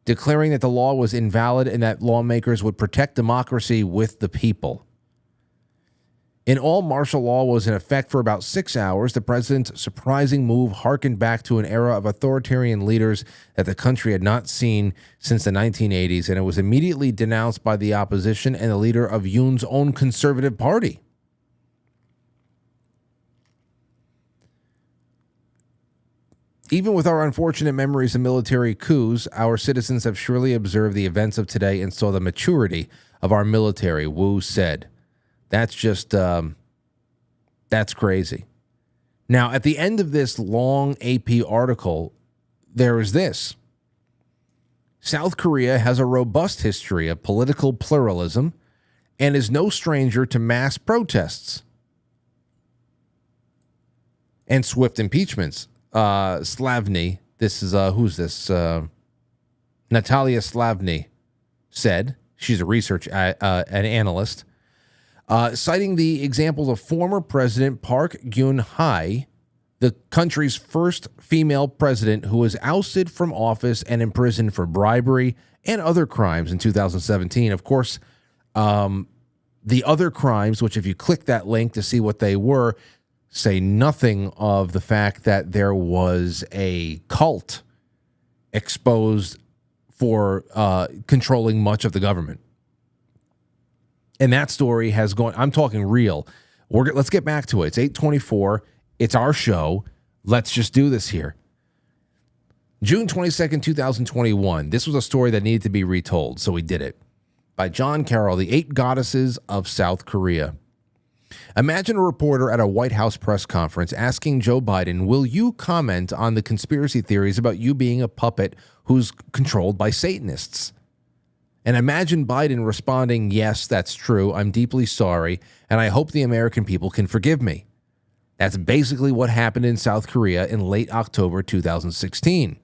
declaring that the law was invalid and that lawmakers would protect democracy with the people. In all, martial law was in effect for about 6 hours. The president's surprising move harkened back to an era of authoritarian leaders that the country had not seen since the 1980s, and it was immediately denounced by the opposition and the leader of Yoon's own Conservative Party. Even with our unfortunate memories of military coups, our citizens have surely observed the events of today and saw the maturity of our military, Wu said. That's just, that's crazy. Now, at the end of this long AP article, there is this. South Korea has a robust history of political pluralism and is no stranger to mass protests and swift impeachments. Slavny, this is, who's this? Natalia Slavny said, she's a research an analyst, citing the examples of former President Park Geun-hye, the country's first female president who was ousted from office and imprisoned for bribery and other crimes in 2017. Of course, the other crimes, which if you click that link to see what they were, say nothing of the fact that there was a cult exposed for controlling much of the government. And that story has gone, I'm talking real. Let's get back to it. It's 8:24. It's our show. Let's just do this here. June 22nd, 2021. This was a story that needed to be retold, so we did it. By John Carroll, The 8 Goddesses of South Korea. Imagine a reporter at a White House press conference asking Joe Biden, will you comment on the conspiracy theories about you being a puppet who's controlled by Satanists? And imagine Biden responding, yes, that's true. I'm deeply sorry, and I hope the American people can forgive me. That's basically what happened in South Korea in late October 2016.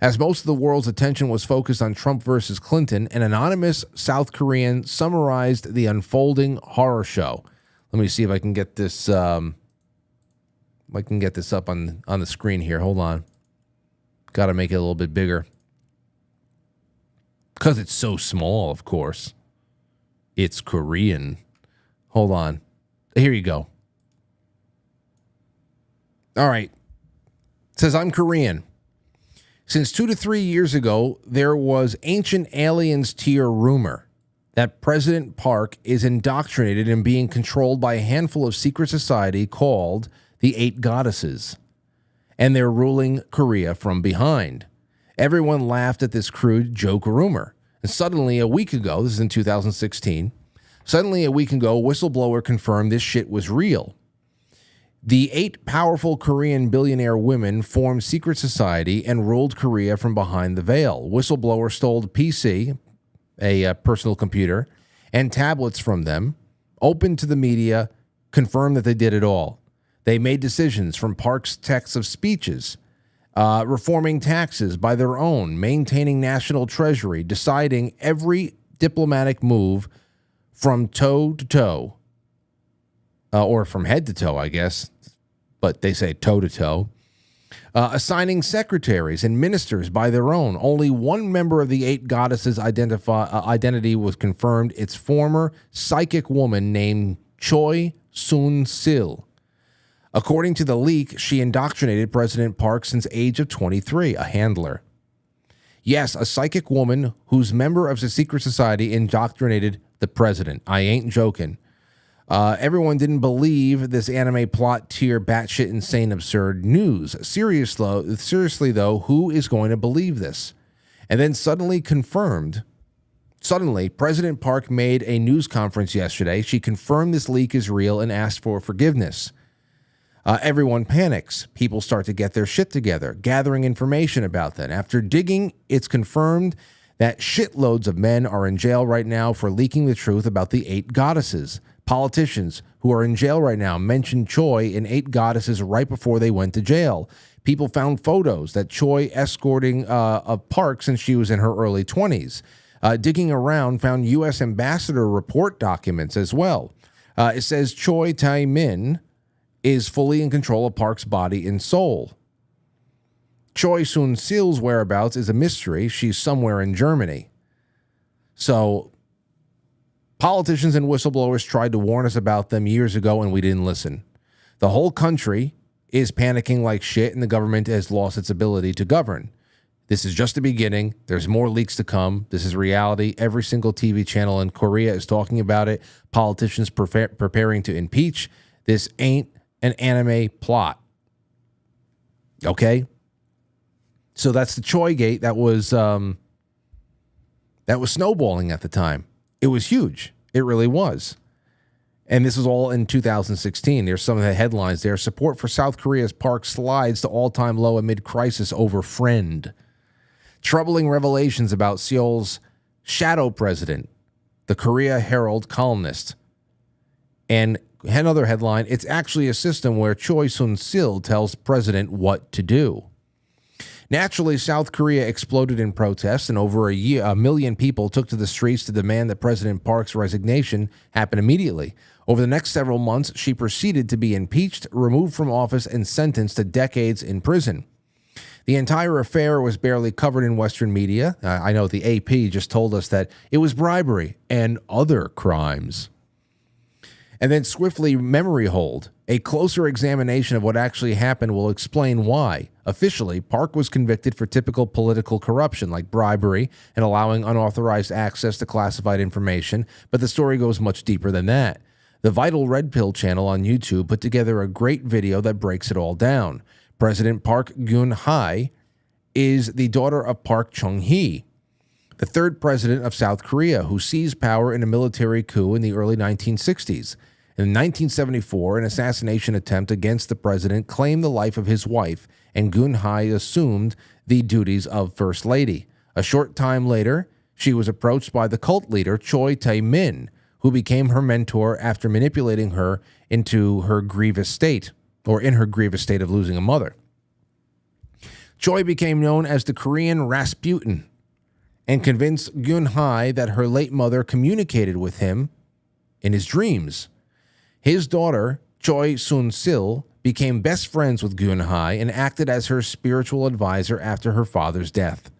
As most of the world's attention was focused on Trump versus Clinton, an anonymous South Korean summarized the unfolding horror show. Let me see if I can get this. Up on the screen here. Hold on. Got to make it a little bit bigger because it's so small. Of course, it's Korean. Hold on. Here you go. All right. It says I'm Korean. Since 2 to 3 years ago, there was ancient aliens tier rumor that President Park is indoctrinated and being controlled by a handful of secret society called the Eight Goddesses, and they're ruling Korea from behind. Everyone laughed at this crude joke rumor. And suddenly, a week ago, this is in 2016, a whistleblower confirmed this shit was real. The 8 powerful Korean billionaire women formed secret society and ruled Korea from behind the veil. Whistleblower stole a PC, a personal computer, and tablets from them, opened to the media, confirmed that they did it all. They made decisions from Park's texts of speeches, reforming taxes by their own, maintaining national treasury, deciding every diplomatic move from toe to toe, or from head to toe, I guess, but they say toe to toe, assigning secretaries and ministers by their own. Only one member of the 8 goddesses' identity was confirmed. It's former psychic woman named Choi Soon-sil. According to the leak, she indoctrinated President Park since age of 23, a handler. Yes, a psychic woman whose member of the secret society indoctrinated the president. I ain't joking. Everyone didn't believe this anime plot tier batshit insane absurd news. Seriously though, who is going to believe this? And then suddenly, President Park made a news conference yesterday. She confirmed this leak is real and asked for forgiveness. Everyone panics. People start to get their shit together, gathering information about that. After digging, it's confirmed that shitloads of men are in jail right now for leaking the truth about the 8 goddesses. Politicians who are in jail right now mentioned Choi and 8 goddesses right before they went to jail. People found photos that Choi escorting a Park since she was in her early 20s. Digging around, found U.S. ambassador report documents as well. It says Choi Tae-min is fully in control of Park's body and soul. Choi Soon-sil's whereabouts is a mystery. She's somewhere in Germany. So politicians and whistleblowers tried to warn us about them years ago, and we didn't listen. The whole country is panicking like shit, and the government has lost its ability to govern. This is just the beginning. There's more leaks to come. This is reality. Every single TV channel in Korea is talking about it. Politicians preparing to impeach. This ain't an anime plot. Okay? So that's the Choi Gate that was snowballing at the time. It was huge. It really was. And this was all in 2016. There's some of the headlines there. Support for South Korea's Park slides to all-time low amid crisis over friend. Troubling revelations about Seoul's shadow president, the Korea Herald columnist. And another headline, it's actually a system where Choi Soon-sil tells president what to do. Naturally, South Korea exploded in protests, and over a million people took to the streets to demand that President Park's resignation happen immediately. Over the next several months, she proceeded to be impeached, removed from office, and sentenced to decades in prison. The entire affair was barely covered in Western media. I know the AP just told us that it was bribery and other crimes. And then swiftly memory hold. A closer examination of what actually happened will explain why. Officially, Park was convicted for typical political corruption like bribery and allowing unauthorized access to classified information, but the story goes much deeper than that. The Vital Red Pill channel on YouTube put together a great video that breaks it all down. President Park Geun-hye is the daughter of Park Chung-hee, the third president of South Korea, who seized power in a military coup in the early 1960s. In 1974, an assassination attempt against the president claimed the life of his wife, and Geun-hye assumed the duties of First Lady. A short time later, she was approached by the cult leader Choi Tae-min, who became her mentor after manipulating her into her grievous state, or in her grievous state of losing a mother. Choi became known as the Korean Rasputin and convinced Geun-hye that her late mother communicated with him in his dreams. His daughter, Choi Soon-sil, became best friends with Geun-hye and acted as her spiritual advisor after her father's death.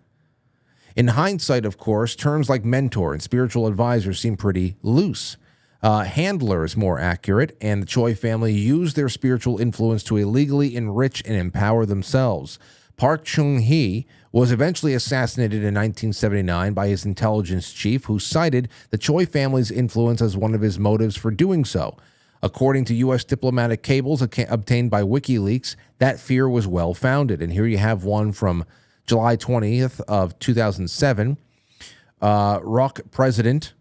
In hindsight, of course, terms like mentor and spiritual advisor seem pretty loose. Handler is more accurate, and the Choi family used their spiritual influence to illegally enrich and empower themselves. Park Chung-hee was eventually assassinated in 1979 by his intelligence chief, who cited the Choi family's influence as one of his motives for doing so. According to U.S. diplomatic cables obtained by WikiLeaks, that fear was well-founded. And here you have one from July 20th of 2007. Rock president,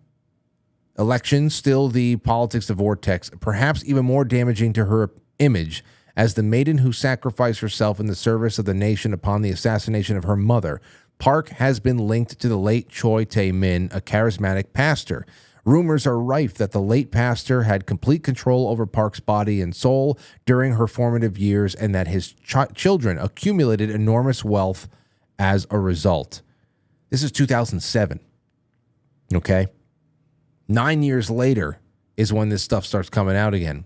election, still the politics of vortex, perhaps even more damaging to her image as the maiden who sacrificed herself in the service of the nation upon the assassination of her mother. Park has been linked to the late Choi Tae-min, a charismatic pastor. Rumors are rife that the late pastor had complete control over Park's body and soul during her formative years, and that his children accumulated enormous wealth as a result. This is 2007. Okay? 9 years later is when this stuff starts coming out again.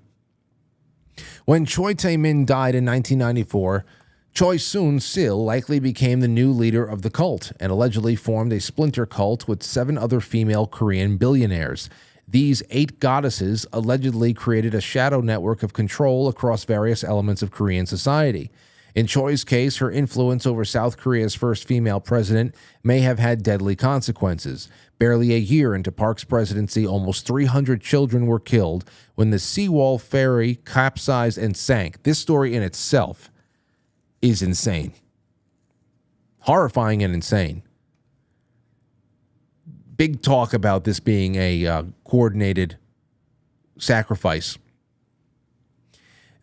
When Choi Tae-min died in 1994, Choi Soon-sil likely became the new leader of the cult and allegedly formed a splinter cult with 7 other female Korean billionaires. These 8 goddesses allegedly created a shadow network of control across various elements of Korean society. In Choi's case, her influence over South Korea's first female president may have had deadly consequences. Barely a year into Park's presidency, almost 300 children were killed when the Seawall ferry capsized and sank. This story in itself is insane. Horrifying and insane. Big talk about this being a coordinated sacrifice.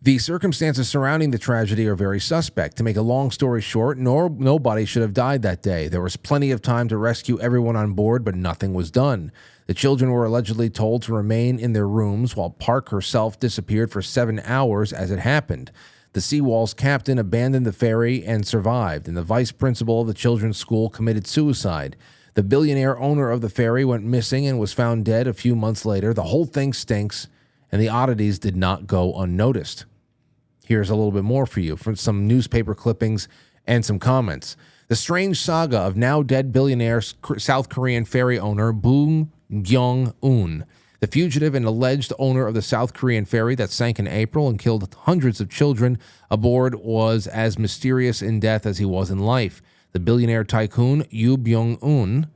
The circumstances surrounding the tragedy are very suspect. To make a long story short, nobody should have died that day. There was plenty of time to rescue everyone on board, but nothing was done. The children were allegedly told to remain in their rooms while Park herself disappeared for 7 hours as it happened. The Seawall's captain abandoned the ferry and survived, and the vice principal of the children's school committed suicide. The billionaire owner of the ferry went missing and was found dead a few months later. The whole thing stinks, and the oddities did not go unnoticed. Here's a little bit more for you from some newspaper clippings and some comments. The strange saga of now dead billionaire South Korean ferry owner Boon Gyong-un. The fugitive and alleged owner of the South Korean ferry that sank in April and killed hundreds of children aboard was as mysterious in death as he was in life. The billionaire tycoon Yoo Byung-un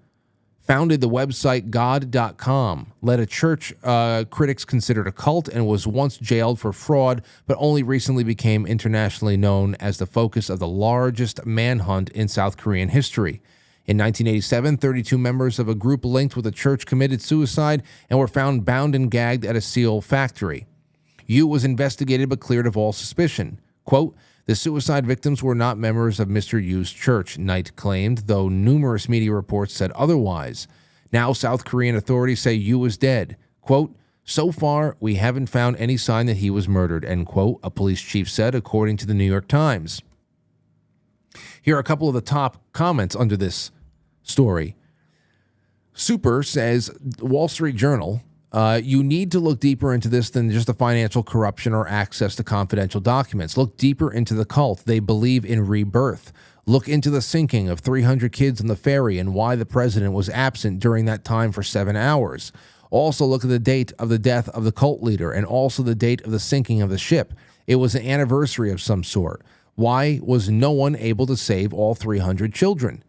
founded the website God.com, led a church critics considered a cult, and was once jailed for fraud, but only recently became internationally known as the focus of the largest manhunt in South Korean history. In 1987, 32 members of a group linked with the church committed suicide and were found bound and gagged at a seal factory. Yu was investigated but cleared of all suspicion. Quote, "The suicide victims were not members of Mr. Yu's church," Knight claimed, though numerous media reports said otherwise. Now South Korean authorities say Yu is dead. Quote, "So far, we haven't found any sign that he was murdered," end quote, a police chief said, according to the New York Times. Here are a couple of the top comments under this story. Super says, Wall Street Journal, you need to look deeper into this than just the financial corruption or access to confidential documents. Look deeper into the cult. They believe in rebirth. Look into the sinking of 300 kids on the ferry and why the president was absent during that time for 7 hours. Also look at the date of the death of the cult leader and also the date of the sinking of the ship. It was an anniversary of some sort. Why was no one able to save all 300 children?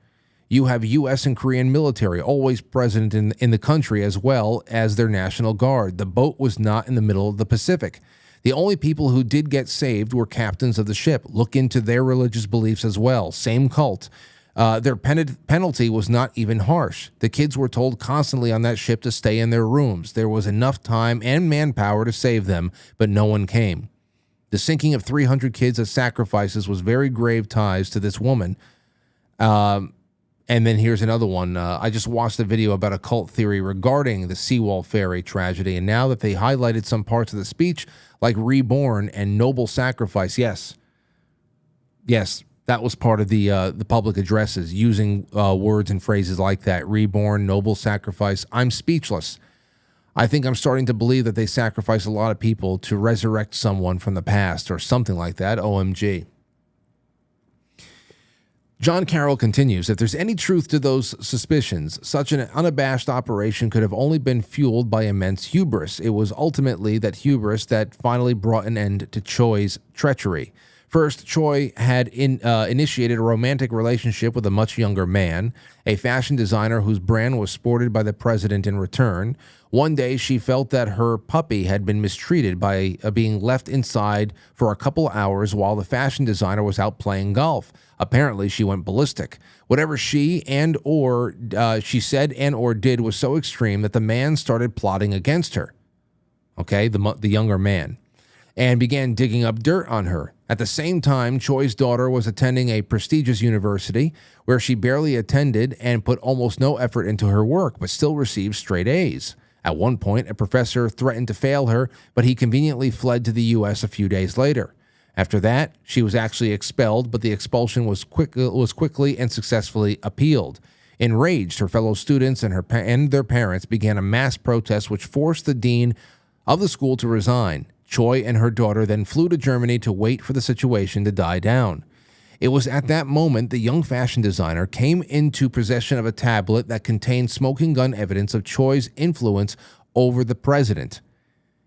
You have U.S. and Korean military always present in the country as well as their National Guard. The boat was not in the middle of the Pacific. The only people who did get saved were captains of the ship. Look into their religious beliefs as well. Same cult. Their penalty was not even harsh. The kids were told constantly on that ship to stay in their rooms. There was enough time and manpower to save them, but no one came. The sinking of 300 kids as sacrifices was very grave ties to this woman. And then here's another one. I just watched a video about a cult theory regarding the Seawall ferry tragedy, and now that they highlighted some parts of the speech, like reborn and noble sacrifice, yes, that was part of the public addresses, using words and phrases like that, reborn, noble sacrifice. I'm speechless. I think I'm starting to believe that they sacrifice a lot of people to resurrect someone from the past or something like that. OMG. John Carroll continues, if there's any truth to those suspicions, such an unabashed operation could have only been fueled by immense hubris. It was ultimately that hubris that finally brought an end to Choi's treachery. First, Choi had initiated a romantic relationship with a much younger man, a fashion designer whose brand was sported by the president in return. One day, she felt that her puppy had been mistreated by being left inside for a couple hours while the fashion designer was out playing golf. Apparently, she went ballistic. Whatever she said and or did was so extreme that the man started plotting against her. Okay, the younger man, and began digging up dirt on her. At the same time, Choi's daughter was attending a prestigious university where she barely attended and put almost no effort into her work, but still received straight A's. At one point, a professor threatened to fail her, but he conveniently fled to the U.S. a few days later. After that, she was actually expelled, but the expulsion was quickly and successfully appealed. Enraged, her fellow students and their parents began a mass protest which forced the dean of the school to resign. Choi and her daughter then flew to Germany to wait for the situation to die down. It was at that moment the young fashion designer came into possession of a tablet that contained smoking gun evidence of Choi's influence over the president,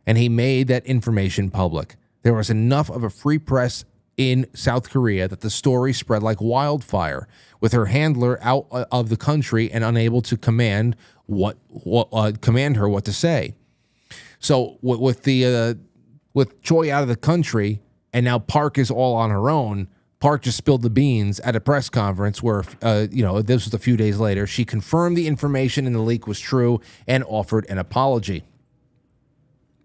and he made that information public. There was enough of a free press in South Korea that the story spread like wildfire, with her handler out of the country and unable to command her what to say. So with Choi out of the country, and now Park is all on her own. Park just spilled the beans at a press conference where, this was a few days later. She confirmed the information in the leak was true and offered an apology.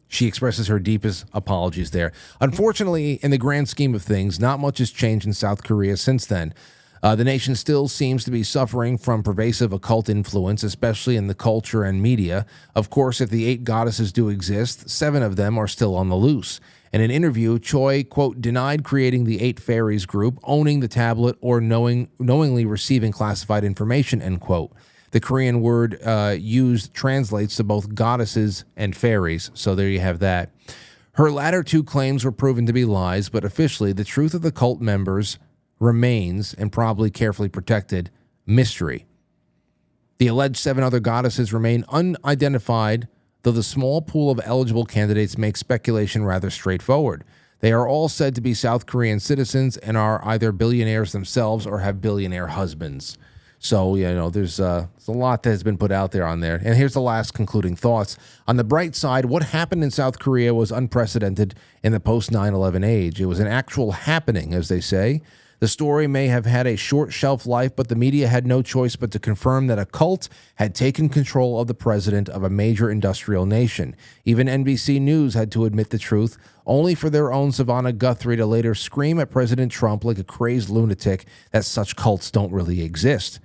She expresses her deepest apologies there. Unfortunately, in the grand scheme of things, not much has changed in South Korea since then. The nation still seems to be suffering from pervasive occult influence, especially in the culture and media. Of course, if the 8 goddesses do exist, 7 of them are still on the loose. In an interview, Choi, quote, denied creating the 8 fairies group, owning the tablet, or knowingly receiving classified information, end quote. The Korean word used translates to both goddesses and fairies, so there you have that. Her latter 2 claims were proven to be lies, but officially the truth of the cult members remains, and probably carefully protected, mystery. The alleged 7 other goddesses remain unidentified, though the small pool of eligible candidates makes speculation rather straightforward. They are all said to be South Korean citizens and are either billionaires themselves or have billionaire husbands. So, there's a lot that has been put out there on there. And here's the last concluding thoughts. On the bright side, what happened in South Korea was unprecedented in the post-9/11 age. It was an actual happening, as they say. The story may have had a short shelf life, but the media had no choice but to confirm that a cult had taken control of the president of a major industrial nation. Even NBC News had to admit the truth, only for their own Savannah Guthrie to later scream at President Trump like a crazed lunatic that such cults don't really exist.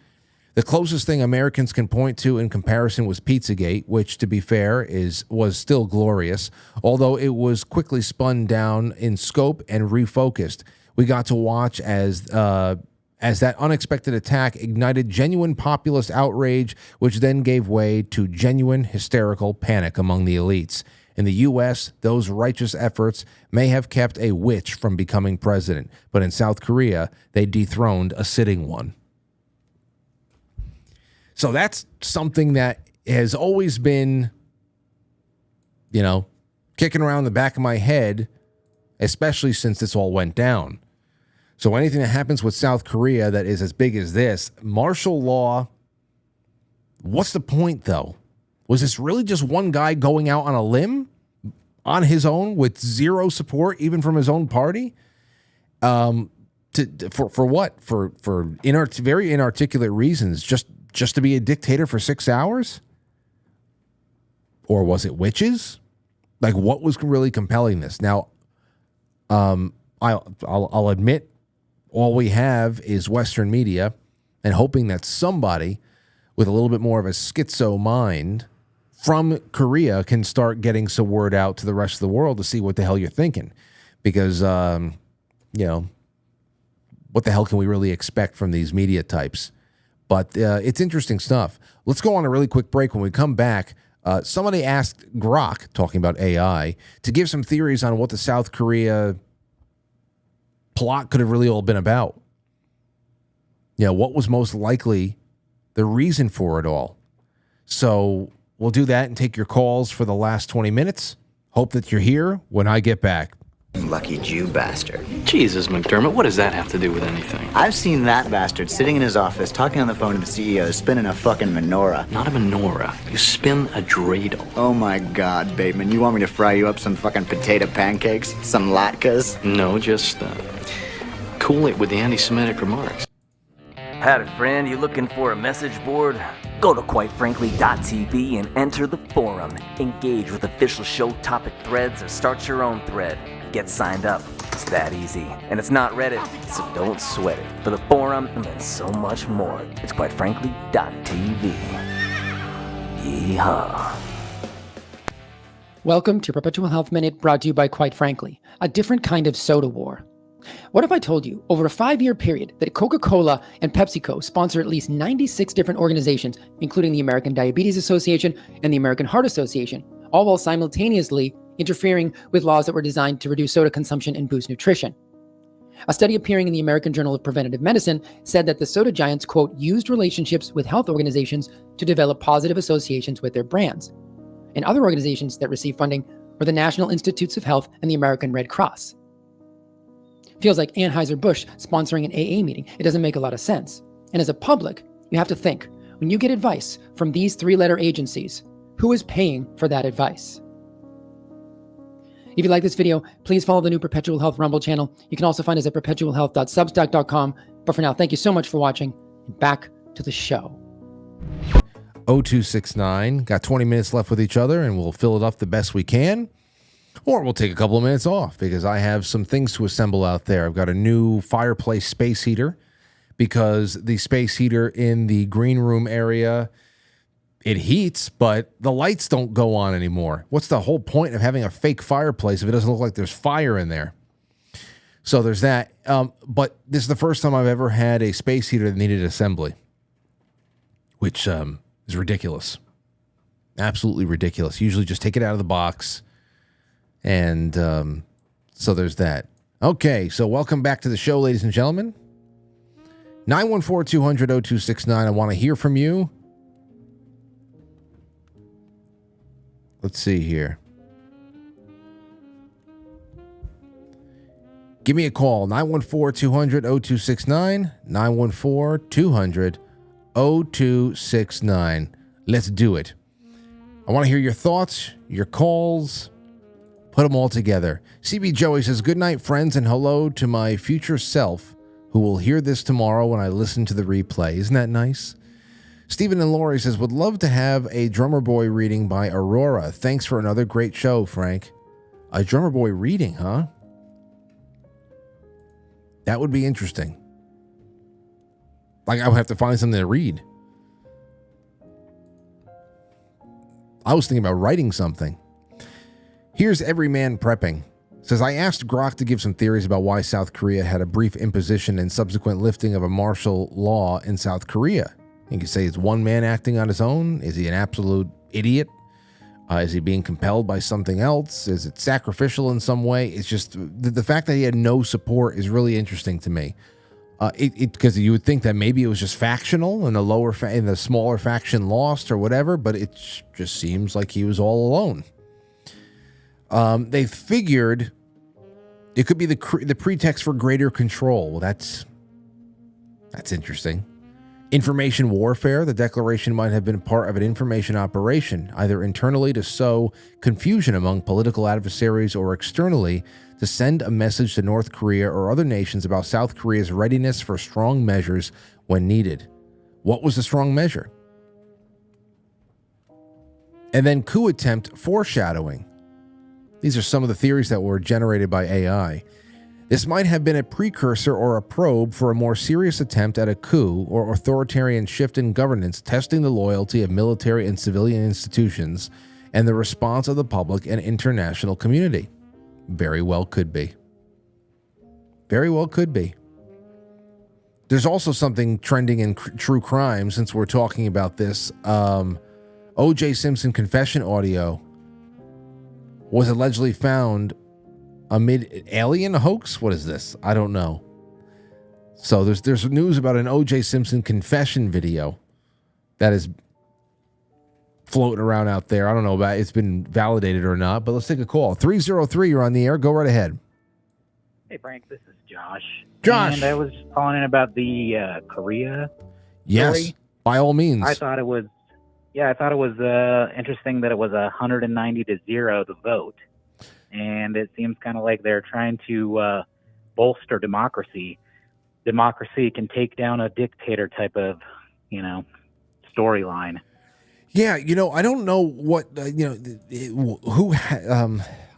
The closest thing Americans can point to in comparison was Pizzagate, which, to be fair, was still glorious, although it was quickly spun down in scope and refocused. We got to watch as that unexpected attack ignited genuine populist outrage, which then gave way to genuine hysterical panic among the elites. In the U.S., those righteous efforts may have kept a witch from becoming president, but in South Korea, they dethroned a sitting one. So that's something that has always been, kicking around the back of my head, especially since this all went down. So anything that happens with South Korea that is as big as this, martial law, what's the point, though? Was this really just one guy going out on a limb on his own with zero support, even from his own party? For what? For very inarticulate reasons, just to be a dictator for 6 hours? Or was it witches? Like, what was really compelling this? Now, I'll admit, all we have is Western media, and hoping that somebody with a little bit more of a schizo mind from Korea can start getting some word out to the rest of the world to see what the hell you're thinking. Because, what the hell can we really expect from these media types? But it's interesting stuff. Let's go on a really quick break. When we come back, somebody asked Grok, talking about AI, to give some theories on what the South Korea plot could have really all been about. What was most likely the reason for it all. So we'll do that and take your calls for the last 20 minutes. Hope that you're here when I get back. Lucky Jew bastard. Jesus, McDermott, what does that have to do with anything? I've seen that bastard sitting in his office talking on the phone to the CEO, spinning a fucking menorah. Not a menorah. You spin a dreidel. Oh my God, Bateman, you want me to fry you up some fucking potato pancakes? Some latkes? No, just cool it with the anti-Semitic remarks. Howdy, friend. You looking for a message board? Go to quitefrankly.tv and enter the forum. Engage with official show topic threads or start your own thread. Get signed up. It's that easy. And it's not Reddit, so don't sweat it. For the forum and so much more, it's quitefrankly.tv. Yeehaw. Welcome to Perpetual Health Minute, brought to you by Quite Frankly, a different kind of soda war. What if I told you, over a 5-year period, that Coca-Cola and PepsiCo sponsor at least 96 different organizations, including the American Diabetes Association and the American Heart Association, all while simultaneously interfering with laws that were designed to reduce soda consumption and boost nutrition? A study appearing in the American Journal of Preventive Medicine said that the soda giants, quote, used relationships with health organizations to develop positive associations with their brands. And other organizations that receive funding were the National Institutes of Health and the American Red Cross. Feels like Anheuser-Busch sponsoring an AA meeting. It doesn't make a lot of sense. And as a public, you have to think, when you get advice from these 3-letter agencies, who is paying for that advice? If you like this video, please follow the new Perpetual Health Rumble channel. You can also find us at perpetualhealth.substack.com. But for now, thank you so much for watching, and back to the show. 0269, got 20 minutes left with each other, and we'll fill it up the best we can. Or we'll take a couple of minutes off because I have some things to assemble out there. I've got a new fireplace space heater because the space heater in the green room area, it heats, but the lights don't go on anymore. What's the whole point of having a fake fireplace if it doesn't look like there's fire in there? So there's that. But this is the first time I've ever had a space heater that needed assembly, which is ridiculous. Absolutely ridiculous. Usually just take it out of the box. And so there's that. Okay, so welcome back to the show, ladies and gentlemen. 914-200-0269. I want to hear from you. Let's see here. Give me a call, 914-200-0269, 914-200-0269. Let's do it. I want to hear your thoughts, your calls. Put them all together. CB Joey says, good night, friends, and hello to my future self who will hear this tomorrow when I listen to the replay. Isn't that nice? Stephen and Lori says, would love to have a Drummer Boy reading by Aurora. Thanks for another great show, Frank. A Drummer Boy reading, huh? That would be interesting. Like, I would have to find something to read. I was thinking about writing something. Here's Everyman Prepping. Says, I asked Grok to give some theories about why South Korea had a brief imposition and subsequent lifting of a martial law in South Korea. You could say, is one man acting on his own? Is he an absolute idiot? Is he being compelled by something else? Is it sacrificial in some way? It's just the fact that he had no support is really interesting to me. Because you would think that maybe it was just factional and the smaller faction lost or whatever, but it just seems like he was all alone. They figured it could be the pretext for greater control. Well, that's interesting. Information warfare. The declaration might have been part of an information operation, either internally to sow confusion among political adversaries or externally to send a message to North Korea or other nations about South Korea's readiness for strong measures when needed. What was the strong measure? And then coup attempt foreshadowing. These are some of the theories that were generated by AI. This might have been a precursor or a probe for a more serious attempt at a coup or authoritarian shift in governance, testing the loyalty of military and civilian institutions and the response of the public and international community. Very well could be. Very well could be. There's also something trending in true crime since we're talking about this. O.J. Simpson confession audio was allegedly found amid alien hoax. What is this? I don't know. So there's news about an O.J. Simpson confession video that is floating around out there. I don't know about it's been validated or not, but let's take a call. 303, you're on the air. Go right ahead. Hey, Frank, this is Josh. Josh. And I was calling in about the Korea Yes, story. by all means. I thought it was interesting that it was 190 to 0 the vote. And it seems kind of like they're trying to bolster democracy. Democracy can take down a dictator type of, storyline. Yeah, I don't know what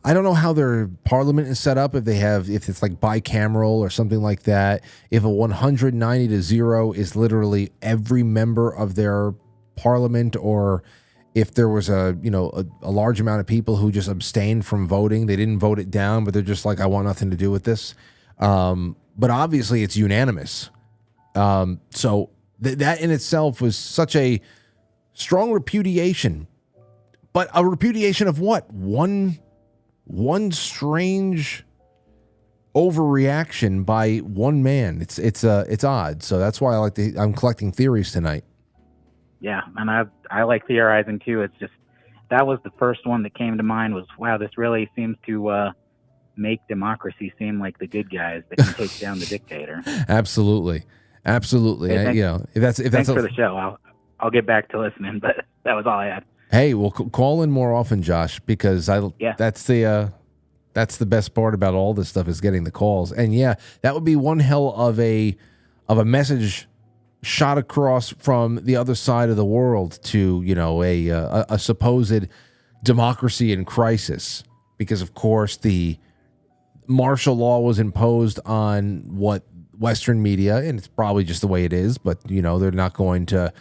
I don't know how their parliament is set up. If it's like bicameral or something like that. If a 190 to 0 is literally every member of their parliament, or if there was a large amount of people who just abstained from voting, they didn't vote it down, but they're just like, I want nothing to do with this. But obviously, it's unanimous. So that in itself was such a strong repudiation, but a repudiation of what? One strange overreaction by one man. It's odd. So that's why I'm collecting theories tonight. Yeah, and I like theorizing too. It's just that was the first one that came to mind. Was wow, this really seems to make democracy seem like the good guys that can take down the dictator. Absolutely. Hey, thanks if that's for the show. I'll get back to listening, but that was all I had. Hey, well, call in more often, Josh, because that's the best part about all this stuff is getting the calls. And yeah, that would be one hell of a message shot across from the other side of the world to a supposed democracy in crisis, because of course the martial law was imposed on what Western media, and it's probably just the way it is, but they're not going to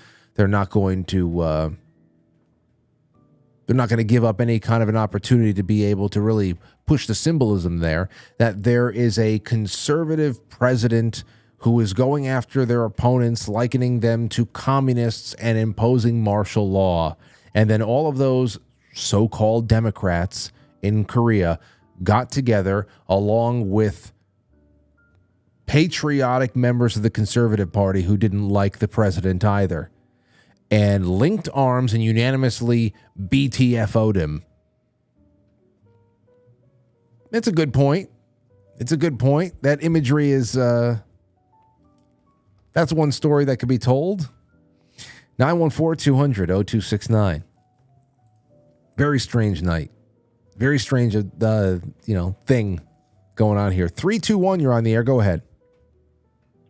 give up any kind of an opportunity to be able to really push the symbolism there that there is a conservative president who is going after their opponents, likening them to communists and imposing martial law. And then all of those so-called Democrats in Korea got together along with patriotic members of the Conservative Party who didn't like the president either, and linked arms and unanimously BTFO'd him. It's a good point. That imagery is, that's one story that could be told. 914-200-0269. Very strange night. Very strange, thing going on here. 321, you're on the air. Go ahead.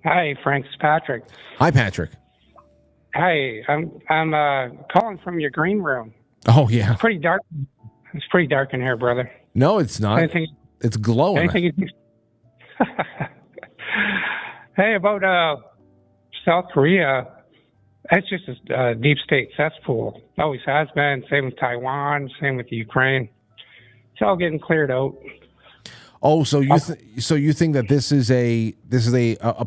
Hi, Frank. It's Patrick. Hi, Patrick. Hi, I'm calling from your green room. Oh yeah, it's pretty dark. It's pretty dark in here, brother. No, it's not. It's glowing. Hey, about South Korea, that's just a deep state cesspool. Always has been. Same with Taiwan. Same with Ukraine. It's all getting cleared out. Oh, so you think that this is a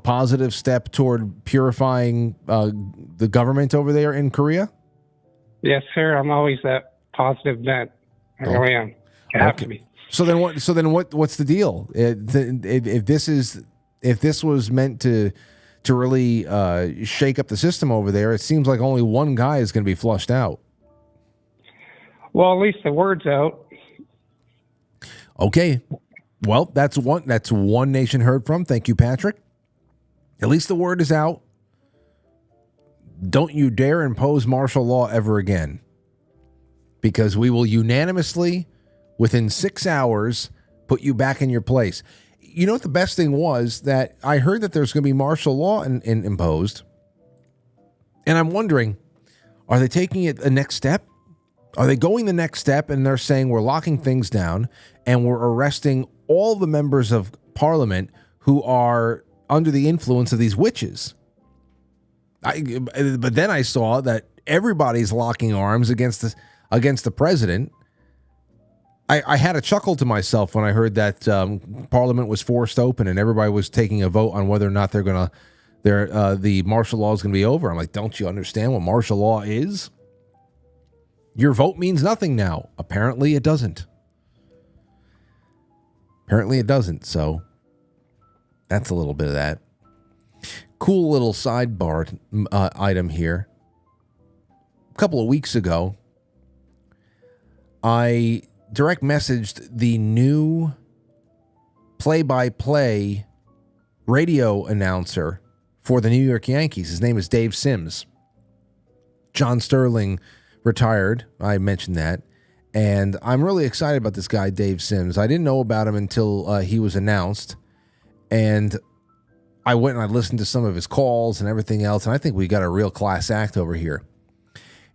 positive step toward purifying the government over there in Korea? Yes, sir. I'm always that positive bent. I really am. You have to be. So then what's the deal? If this was meant to really shake up the system over there, it seems like only one guy is going to be flushed out. Well, at least the word's out. Okay. Well, that's one nation heard from. Thank you, Patrick. At least the word is out. Don't you dare impose martial law ever again, because we will unanimously, within 6 hours, put you back in your place. You know what the best thing was? That I heard that there's going to be martial law imposed, and I'm wondering, are they taking it a next step? Are they going the next step and they're saying we're locking things down and we're arresting all the members of parliament who are under the influence of these witches? But then I saw that everybody's locking arms against the president. I had a chuckle to myself when I heard that parliament was forced open and everybody was taking a vote on whether or not the martial law is going to be over. I'm like, don't you understand what martial law is? Your vote means nothing now. Apparently it doesn't. So that's a little bit of that. Cool little sidebar item here. A couple of weeks ago, I direct messaged the new play-by-play radio announcer for the New York Yankees. His name is Dave Sims. John Sterling retired. I mentioned that. And I'm really excited about this guy, Dave Sims. I didn't know about him until he was announced. And I went and I listened to some of his calls and everything else. And I think we got a real class act over here.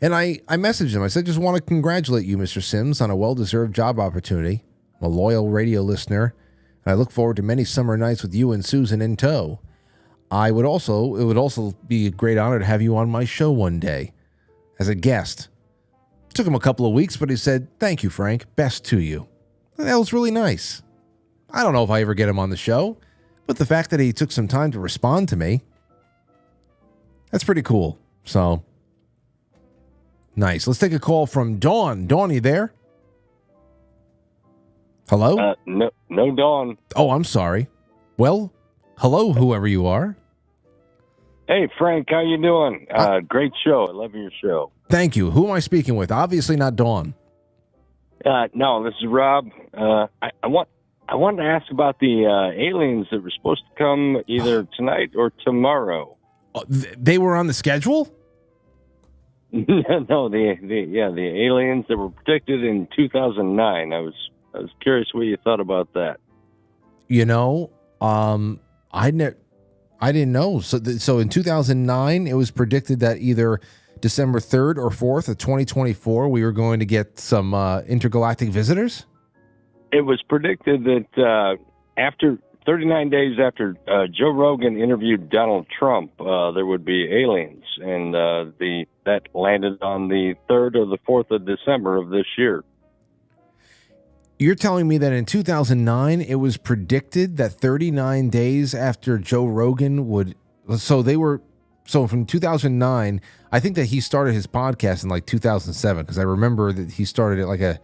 And I messaged him. I said, just want to congratulate you, Mr. Sims, on a well-deserved job opportunity. I'm a loyal radio listener. And I look forward to many summer nights with you and Susan in tow. It would also be a great honor to have you on my show one day as a guest. It took him a couple of weeks, but he said, thank you, Frank. Best to you. That was really nice. I don't know if I ever get him on the show, but the fact that he took some time to respond to me, that's pretty cool. So, nice. Let's take a call from Dawn. Dawn, you there? Hello? No, Dawn. Oh, I'm sorry. Well, hello, whoever you are. Hey, Frank, how you doing? Great show. I love your show. Thank you. Who am I speaking with? Obviously not Dawn. No, this is Rob. I wanted to ask about the aliens that were supposed to come either tonight or tomorrow. They were on the schedule? No, the aliens that were predicted in 2009. I was curious what you thought about that. You know, I didn't know. So in 2009, it was predicted that either December 3rd or 4th of 2024, we were going to get some intergalactic visitors? It was predicted that after 39 days after Joe Rogan interviewed Donald Trump, there would be aliens, and that landed on the 3rd or the 4th of December of this year. You're telling me that in 2009, it was predicted that 39 days after Joe Rogan would... So from 2009, I think that he started his podcast in like 2007, because I remember that he started it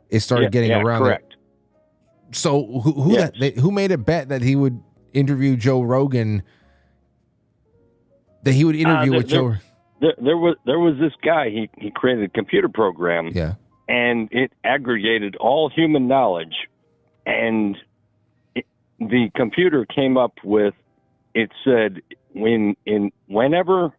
it started getting around. Correct. So who made a bet that he would interview Joe Rogan? That he would interview with Joe. There was this guy. He created a computer program. Yeah. And it aggregated all human knowledge, and the computer came up with. It said whenever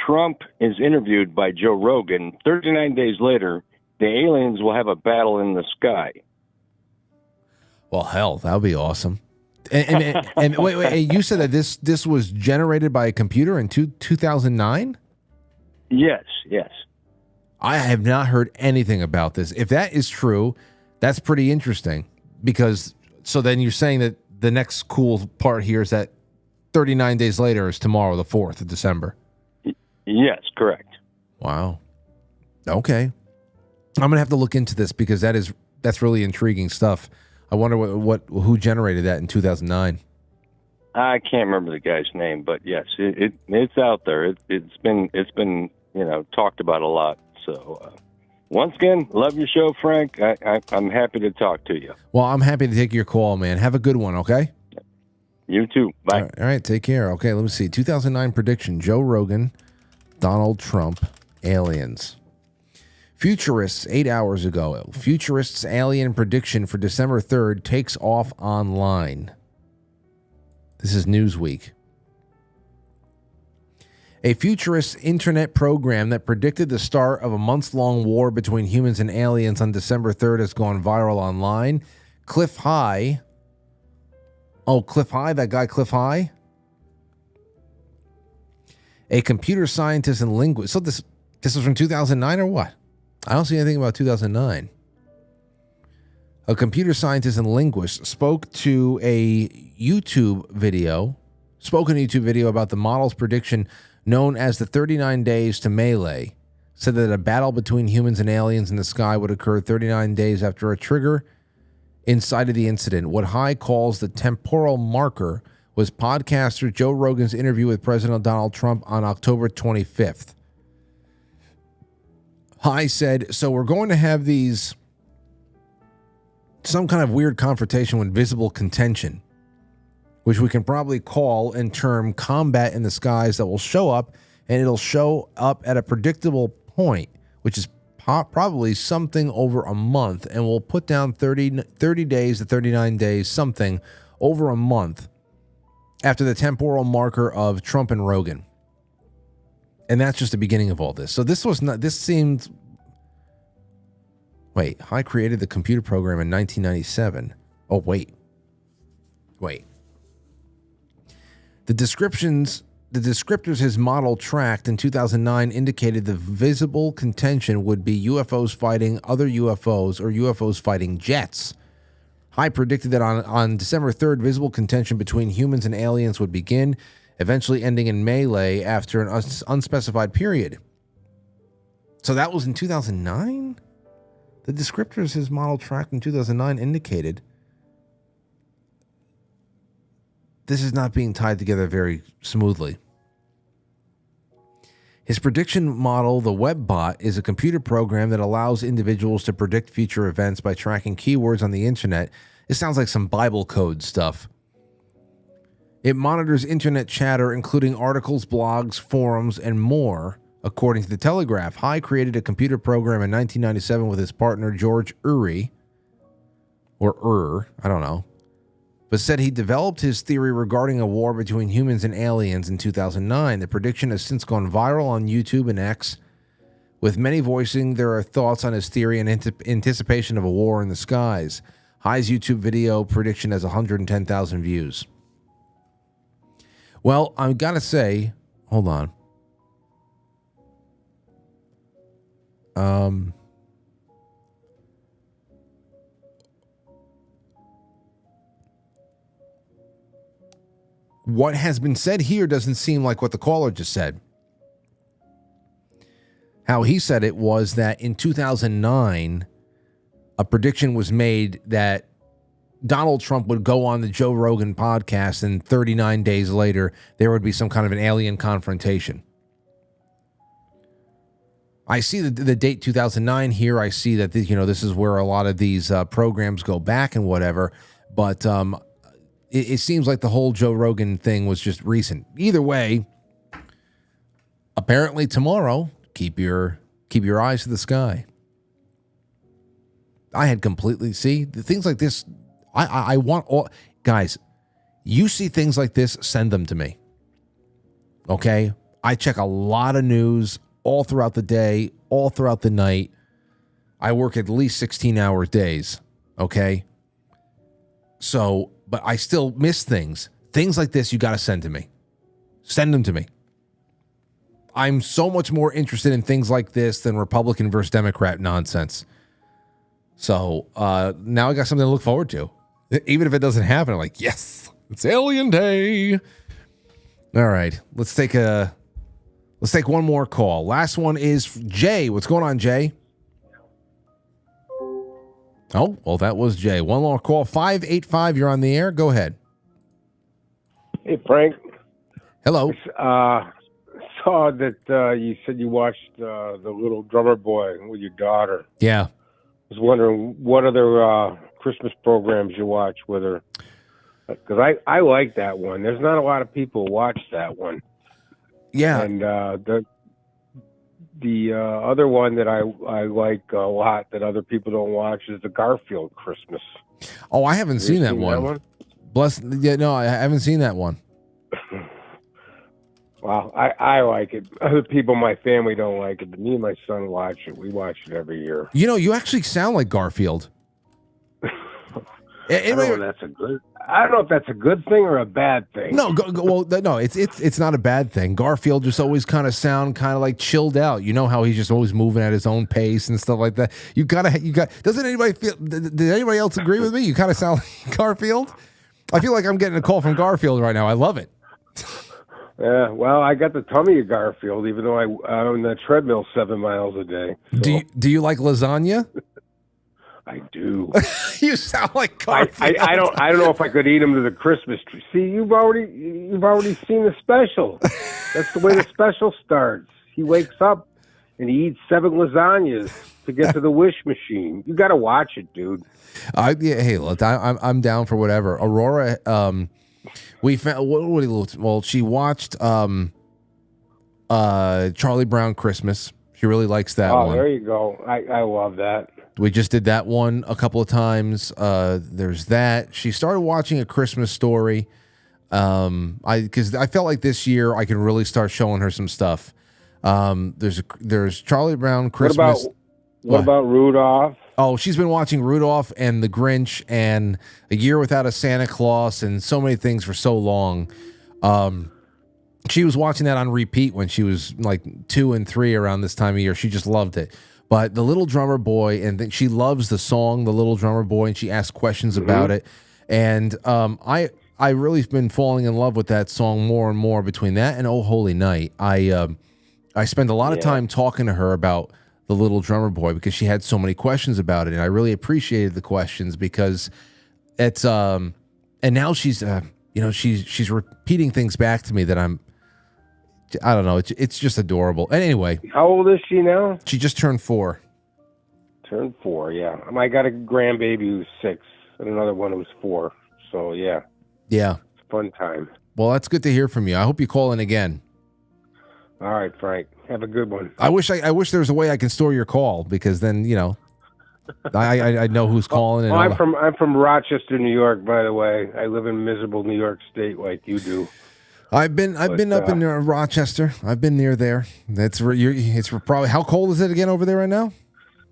Trump is interviewed by Joe Rogan, 39 days later, the aliens will have a battle in the sky. Well, hell, that would be awesome. And wait, you said that this was generated by a computer in 2009? Yes. I have not heard anything about this. If that is true, that's pretty interesting, because so then you're saying that the next cool part here is that 39 days later is tomorrow, the 4th of December. Yes, correct. Wow. Okay. I'm going to have to look into this, because that's really intriguing stuff. I wonder who generated that in 2009. I can't remember the guy's name, but yes, it's out there. It's been talked about a lot. So once again, love your show, Frank. I'm happy to talk to you. Well, I'm happy to take your call, man. Have a good one, okay? You too. Bye. All right, take care. Okay, let me see. 2009 prediction: Joe Rogan, Donald Trump, aliens. Futurists, 8 hours ago. Futurists' alien prediction for December 3rd takes off online. This is Newsweek. A futurist internet program that predicted the start of a months-long war between humans and aliens on December 3rd has gone viral online. Cliff High. Oh, Cliff High? That guy Cliff High? A computer scientist and linguist. So this was from 2009 or what? I don't see anything about 2009. A computer scientist and linguist spoke in a YouTube video about the model's prediction known as the 39 days to melee, said that a battle between humans and aliens in the sky would occur 39 days after a trigger inside of the incident. What High calls the temporal marker was podcaster Joe Rogan's interview with President Donald Trump on October 25th. High said, so we're going to have some kind of weird confrontation with visible contention, which we can probably call and term combat in the skies, that will show up, and it'll show up at a predictable point, which is probably something over a month, and we'll put down 30 days to 39 days, something over a month after the temporal marker of Trump and Rogan. And that's just the beginning of all this. So this seemed... Wait, High created the computer program in 1997. Oh, wait. The descriptors his model tracked in 2009 indicated the visible contention would be UFOs fighting other UFOs or UFOs fighting jets. High predicted that on December 3rd, visible contention between humans and aliens would begin, eventually ending in melee after an unspecified period. So that was in 2009? The descriptors his model tracked in 2009 indicated this is not being tied together very smoothly. His prediction model, the WebBot, is a computer program that allows individuals to predict future events by tracking keywords on the internet. It sounds like some Bible code stuff. It monitors internet chatter, including articles, blogs, forums, and more. According to The Telegraph, High created a computer program in 1997 with his partner George Uri, I don't know, but said he developed his theory regarding a war between humans and aliens in 2009. The prediction has since gone viral on YouTube and X, with many voicing their thoughts on his theory in anticipation of a war in the skies. High's YouTube video prediction has 110,000 views. Well, I've got to say, hold on. What has been said here doesn't seem like what the caller just said. How he said it was that in 2009, a prediction was made that Donald Trump would go on the Joe Rogan podcast, and 39 days later, there would be some kind of an alien confrontation. I see the date 2009 here. I see that this is where a lot of these programs go back and whatever. But it seems like the whole Joe Rogan thing was just recent. Either way, apparently tomorrow, keep your eyes to the sky. I had completely things like this. I want all guys. You see things like this, send them to me. Okay, I check a lot of news all throughout the day, all throughout the night. I work at least 16-hour days, okay? So, but I still miss things. Things like this, you got to send to me. Send them to me. I'm so much more interested in things like this than Republican versus Democrat nonsense. So, now I got something to look forward to. Even if it doesn't happen, I'm like, yes, it's Alien Day. All right, let's take one more call. Last one is Jay. What's going on, Jay? Oh, well, that was Jay. One more call. 585, you're on the air. Go ahead. Hey, Frank. Hello. Saw that you said you watched The Little Drummer Boy with your daughter. Yeah. I was wondering what other Christmas programs you watch with her. Because I like that one. There's not a lot of people who watch that one. Yeah. And the other one that I like a lot that other people don't watch is the Garfield Christmas. Oh, I haven't seen that one. No, I haven't seen that one. Well, I like it. Other people in my family don't like it, but me and my son watch it. We watch it every year. You actually sound like Garfield. I don't know if that's a good thing or a bad thing. No, no, it's not a bad thing. Garfield just always kind of like chilled out. You know how he's just always moving at his own pace and stuff like that. Doesn't anybody feel? Did anybody else agree with me? You kind of sound like Garfield. I feel like I'm getting a call from Garfield right now. I love it. Yeah, well, I got the tummy of Garfield, even though I'm on the treadmill 7 miles a day. So. Do you like lasagna? I do. You sound like Garfield. I don't know if I could eat them to the Christmas tree. See, you've already seen the special. That's the way the special starts. He wakes up and he eats 7 lasagnas to get to the wish machine. You got to watch it, dude. Hey, look, I'm down for whatever. Aurora, we found she watched Charlie Brown Christmas. She really likes that Oh, one. there you go. I love that. We just did that one a couple of times. There's that. She started watching A Christmas Story. Because I felt like this year I can really start showing her some stuff. There's Charlie Brown Christmas. What about Rudolph? Oh, she's been watching Rudolph and The Grinch and A Year Without a Santa Claus and so many things for so long. She was watching that on repeat when she was like 2 and 3 around this time of year. She just loved it. But The Little Drummer Boy, and she loves the song The Little Drummer Boy, and she asks questions about it. And I really been falling in love with that song more and more between that and Oh Holy Night. I spent a lot of time talking to her about The Little Drummer Boy because she had so many questions about it, and I really appreciated the questions because it's and now she's she's repeating things back to me that I don't know, it's just adorable. And anyway, how old is she now? She just turned 4. Turned 4, yeah. I got a grandbaby who's 6 and another one who's 4. So yeah. Yeah. It's a fun time. Well, that's good to hear from you. I hope you call in again. All right, Frank. Have a good one. I wish there was a way I can store your call because then, I know who's calling. And I'm from Rochester, New York, by the way. I live in miserable New York State like you do. I've been up in Rochester. I've been near there. It's probably, how cold is it again over there right now?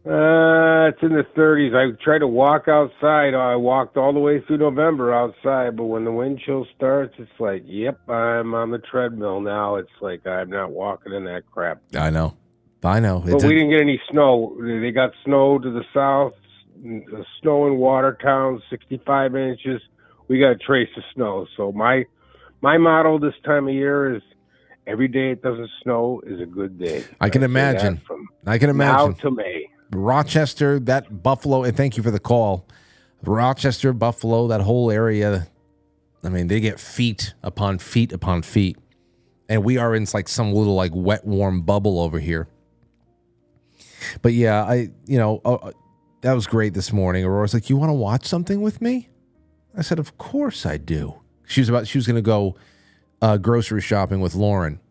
It's in the 30s. I tried to walk outside. I walked all the way through November outside, but when the wind chill starts, it's like, yep, I'm on the treadmill now. It's like I'm not walking in that crap. I know. But we didn't get any snow. They got snow to the south, snow in Watertown, 65 inches. We got a trace of snow. So my motto this time of year is every day it doesn't snow is a good day. I can imagine. Now to May. Rochester, that Buffalo, and thank you for the call. Rochester, Buffalo, that whole area, I mean, they get feet upon feet upon feet. And we are in like some little like wet, warm bubble over here. But yeah, that was great this morning. Aurora's like, you want to watch something with me? I said, of course I do. She was going to go grocery shopping with Lauren.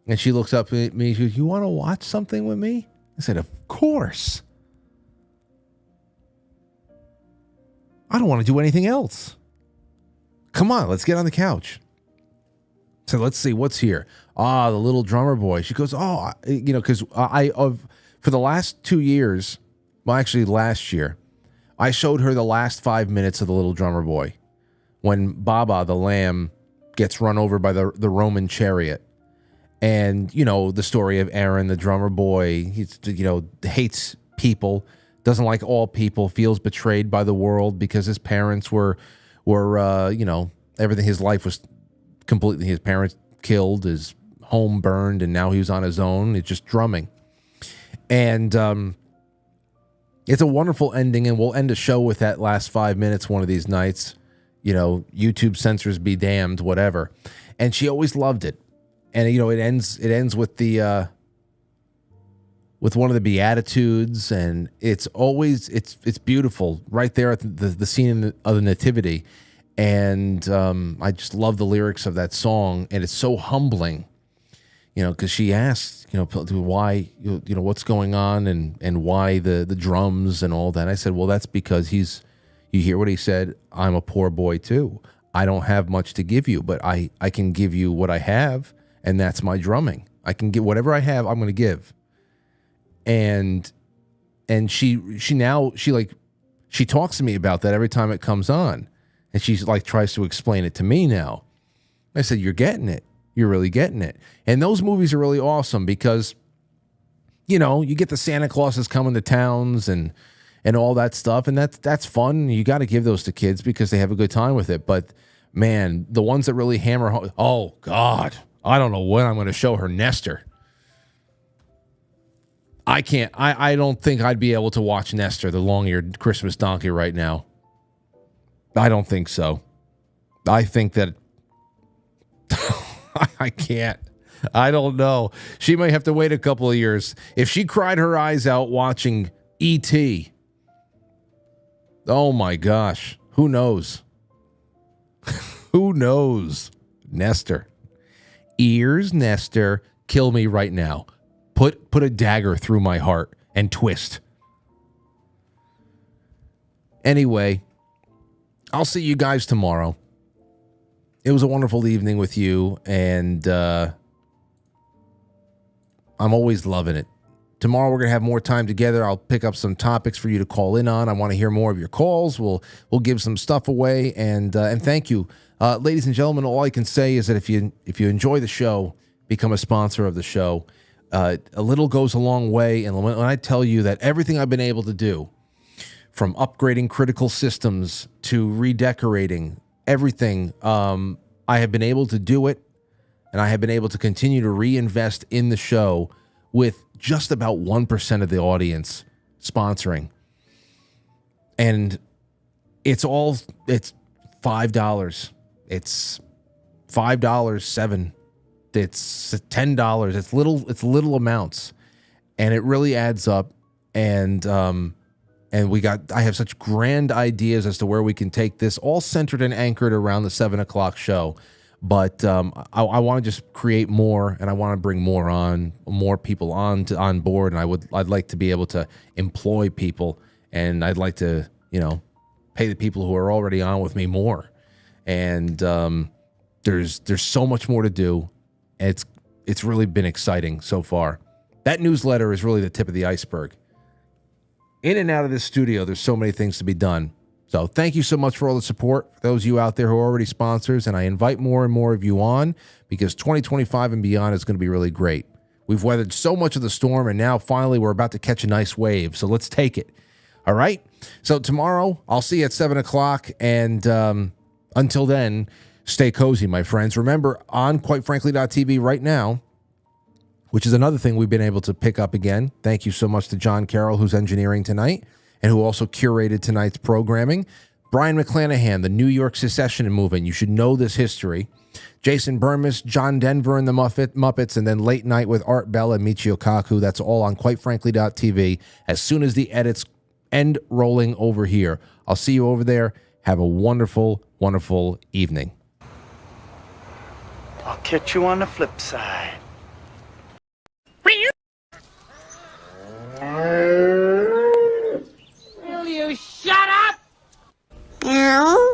And she looks up at me. She goes, you want to watch something with me? I said, of course. I don't want to do anything else. Come on, let's get on the couch. So let's see what's here. The Little Drummer Boy. She goes, because for the last 2 years, well, actually last year, I showed her the last 5 minutes of The Little Drummer Boy when Baba, the lamb, gets run over by the Roman chariot. And, the story of Aaron, the drummer boy, he's, hates people, doesn't like all people, feels betrayed by the world because his parents were everything, his life was completely, his parents killed, his home burned, and now he was on his own. It's just drumming. And it's a wonderful ending, and we'll end the show with that last 5 minutes one of these nights. YouTube censors be damned, whatever. And she always loved it. And it ends with the with one of the Beatitudes, and it's always it's beautiful right there at the scene of the Nativity. And I just love the lyrics of that song, and it's so humbling, because she asks, why, what's going on, and why the drums and all that. I said, well, that's because you hear what he said, I'm a poor boy too. I don't have much to give you, but I can give you what I have, and that's my drumming. I can get whatever I have, I'm going to give. And she talks to me about that every time it comes on. And she's like, tries to explain it to me now. I said, you're getting it. You're really getting it. And those movies are really awesome because, you get the Santa Clauses coming to towns and all that stuff. And that's fun. You got to give those to kids because they have a good time with it. But man, the ones that really hammer home, oh God, I don't know when I'm going to show her Nestor. I can't, I don't think I'd be able to watch Nestor, the long-eared Christmas donkey right now. I don't think so. I think that I can't. I don't know. She might have to wait a couple of years. If she cried her eyes out watching E.T., oh my gosh, who knows? Who knows? Nestor. Ears, Nestor, kill me right now. put a dagger through my heart and twist. Anyway, I'll see you guys tomorrow. It was a wonderful evening with you, and I'm always loving it. Tomorrow we're going to have more time together. I'll pick up some topics for you to call in on. I want to hear more of your calls. We'll give some stuff away, and thank you. Ladies and gentlemen, all I can say is that if you enjoy the show, become a sponsor of the show. A little goes a long way, and when I tell you that everything I've been able to do, from upgrading critical systems to redecorating, everything, I have been able to do it, and I have been able to continue to reinvest in the show with just about 1% of the audience sponsoring. And it's $5. It's $5, $7. It's $10. It's little amounts, and it really adds up. And I have such grand ideas as to where we can take this, all centered and anchored around the 7 o'clock show. But I want to just create more, and I want to bring more people on board, and I'd like to be able to employ people, and I'd like to pay the people who are already on with me more. And there's so much more to do. It's really been exciting so far. That newsletter is really the tip of the iceberg. In and out of this studio, there's so many things to be done. So thank you so much for all the support, for those of you out there who are already sponsors, and I invite more and more of you on, because 2025 and beyond is going to be really great. We've weathered so much of the storm, and now finally we're about to catch a nice wave, so let's take it. All right? So tomorrow, I'll see you at 7 o'clock, and until then, stay cozy, my friends. Remember, on quitefrankly.tv right now, which is another thing we've been able to pick up again. Thank you so much to John Carroll, who's engineering tonight, and who also curated tonight's programming. Brian McClanahan, the New York Secession Movement. You should know this history. Jason Burmis, John Denver and the Muppets, and then Late Night with Art Bell and Michio Kaku. That's all on quitefrankly.tv. As soon as the edits end rolling over here, I'll see you over there. Have a wonderful, wonderful evening. I'll catch you on the flip side. Will you shut up? No.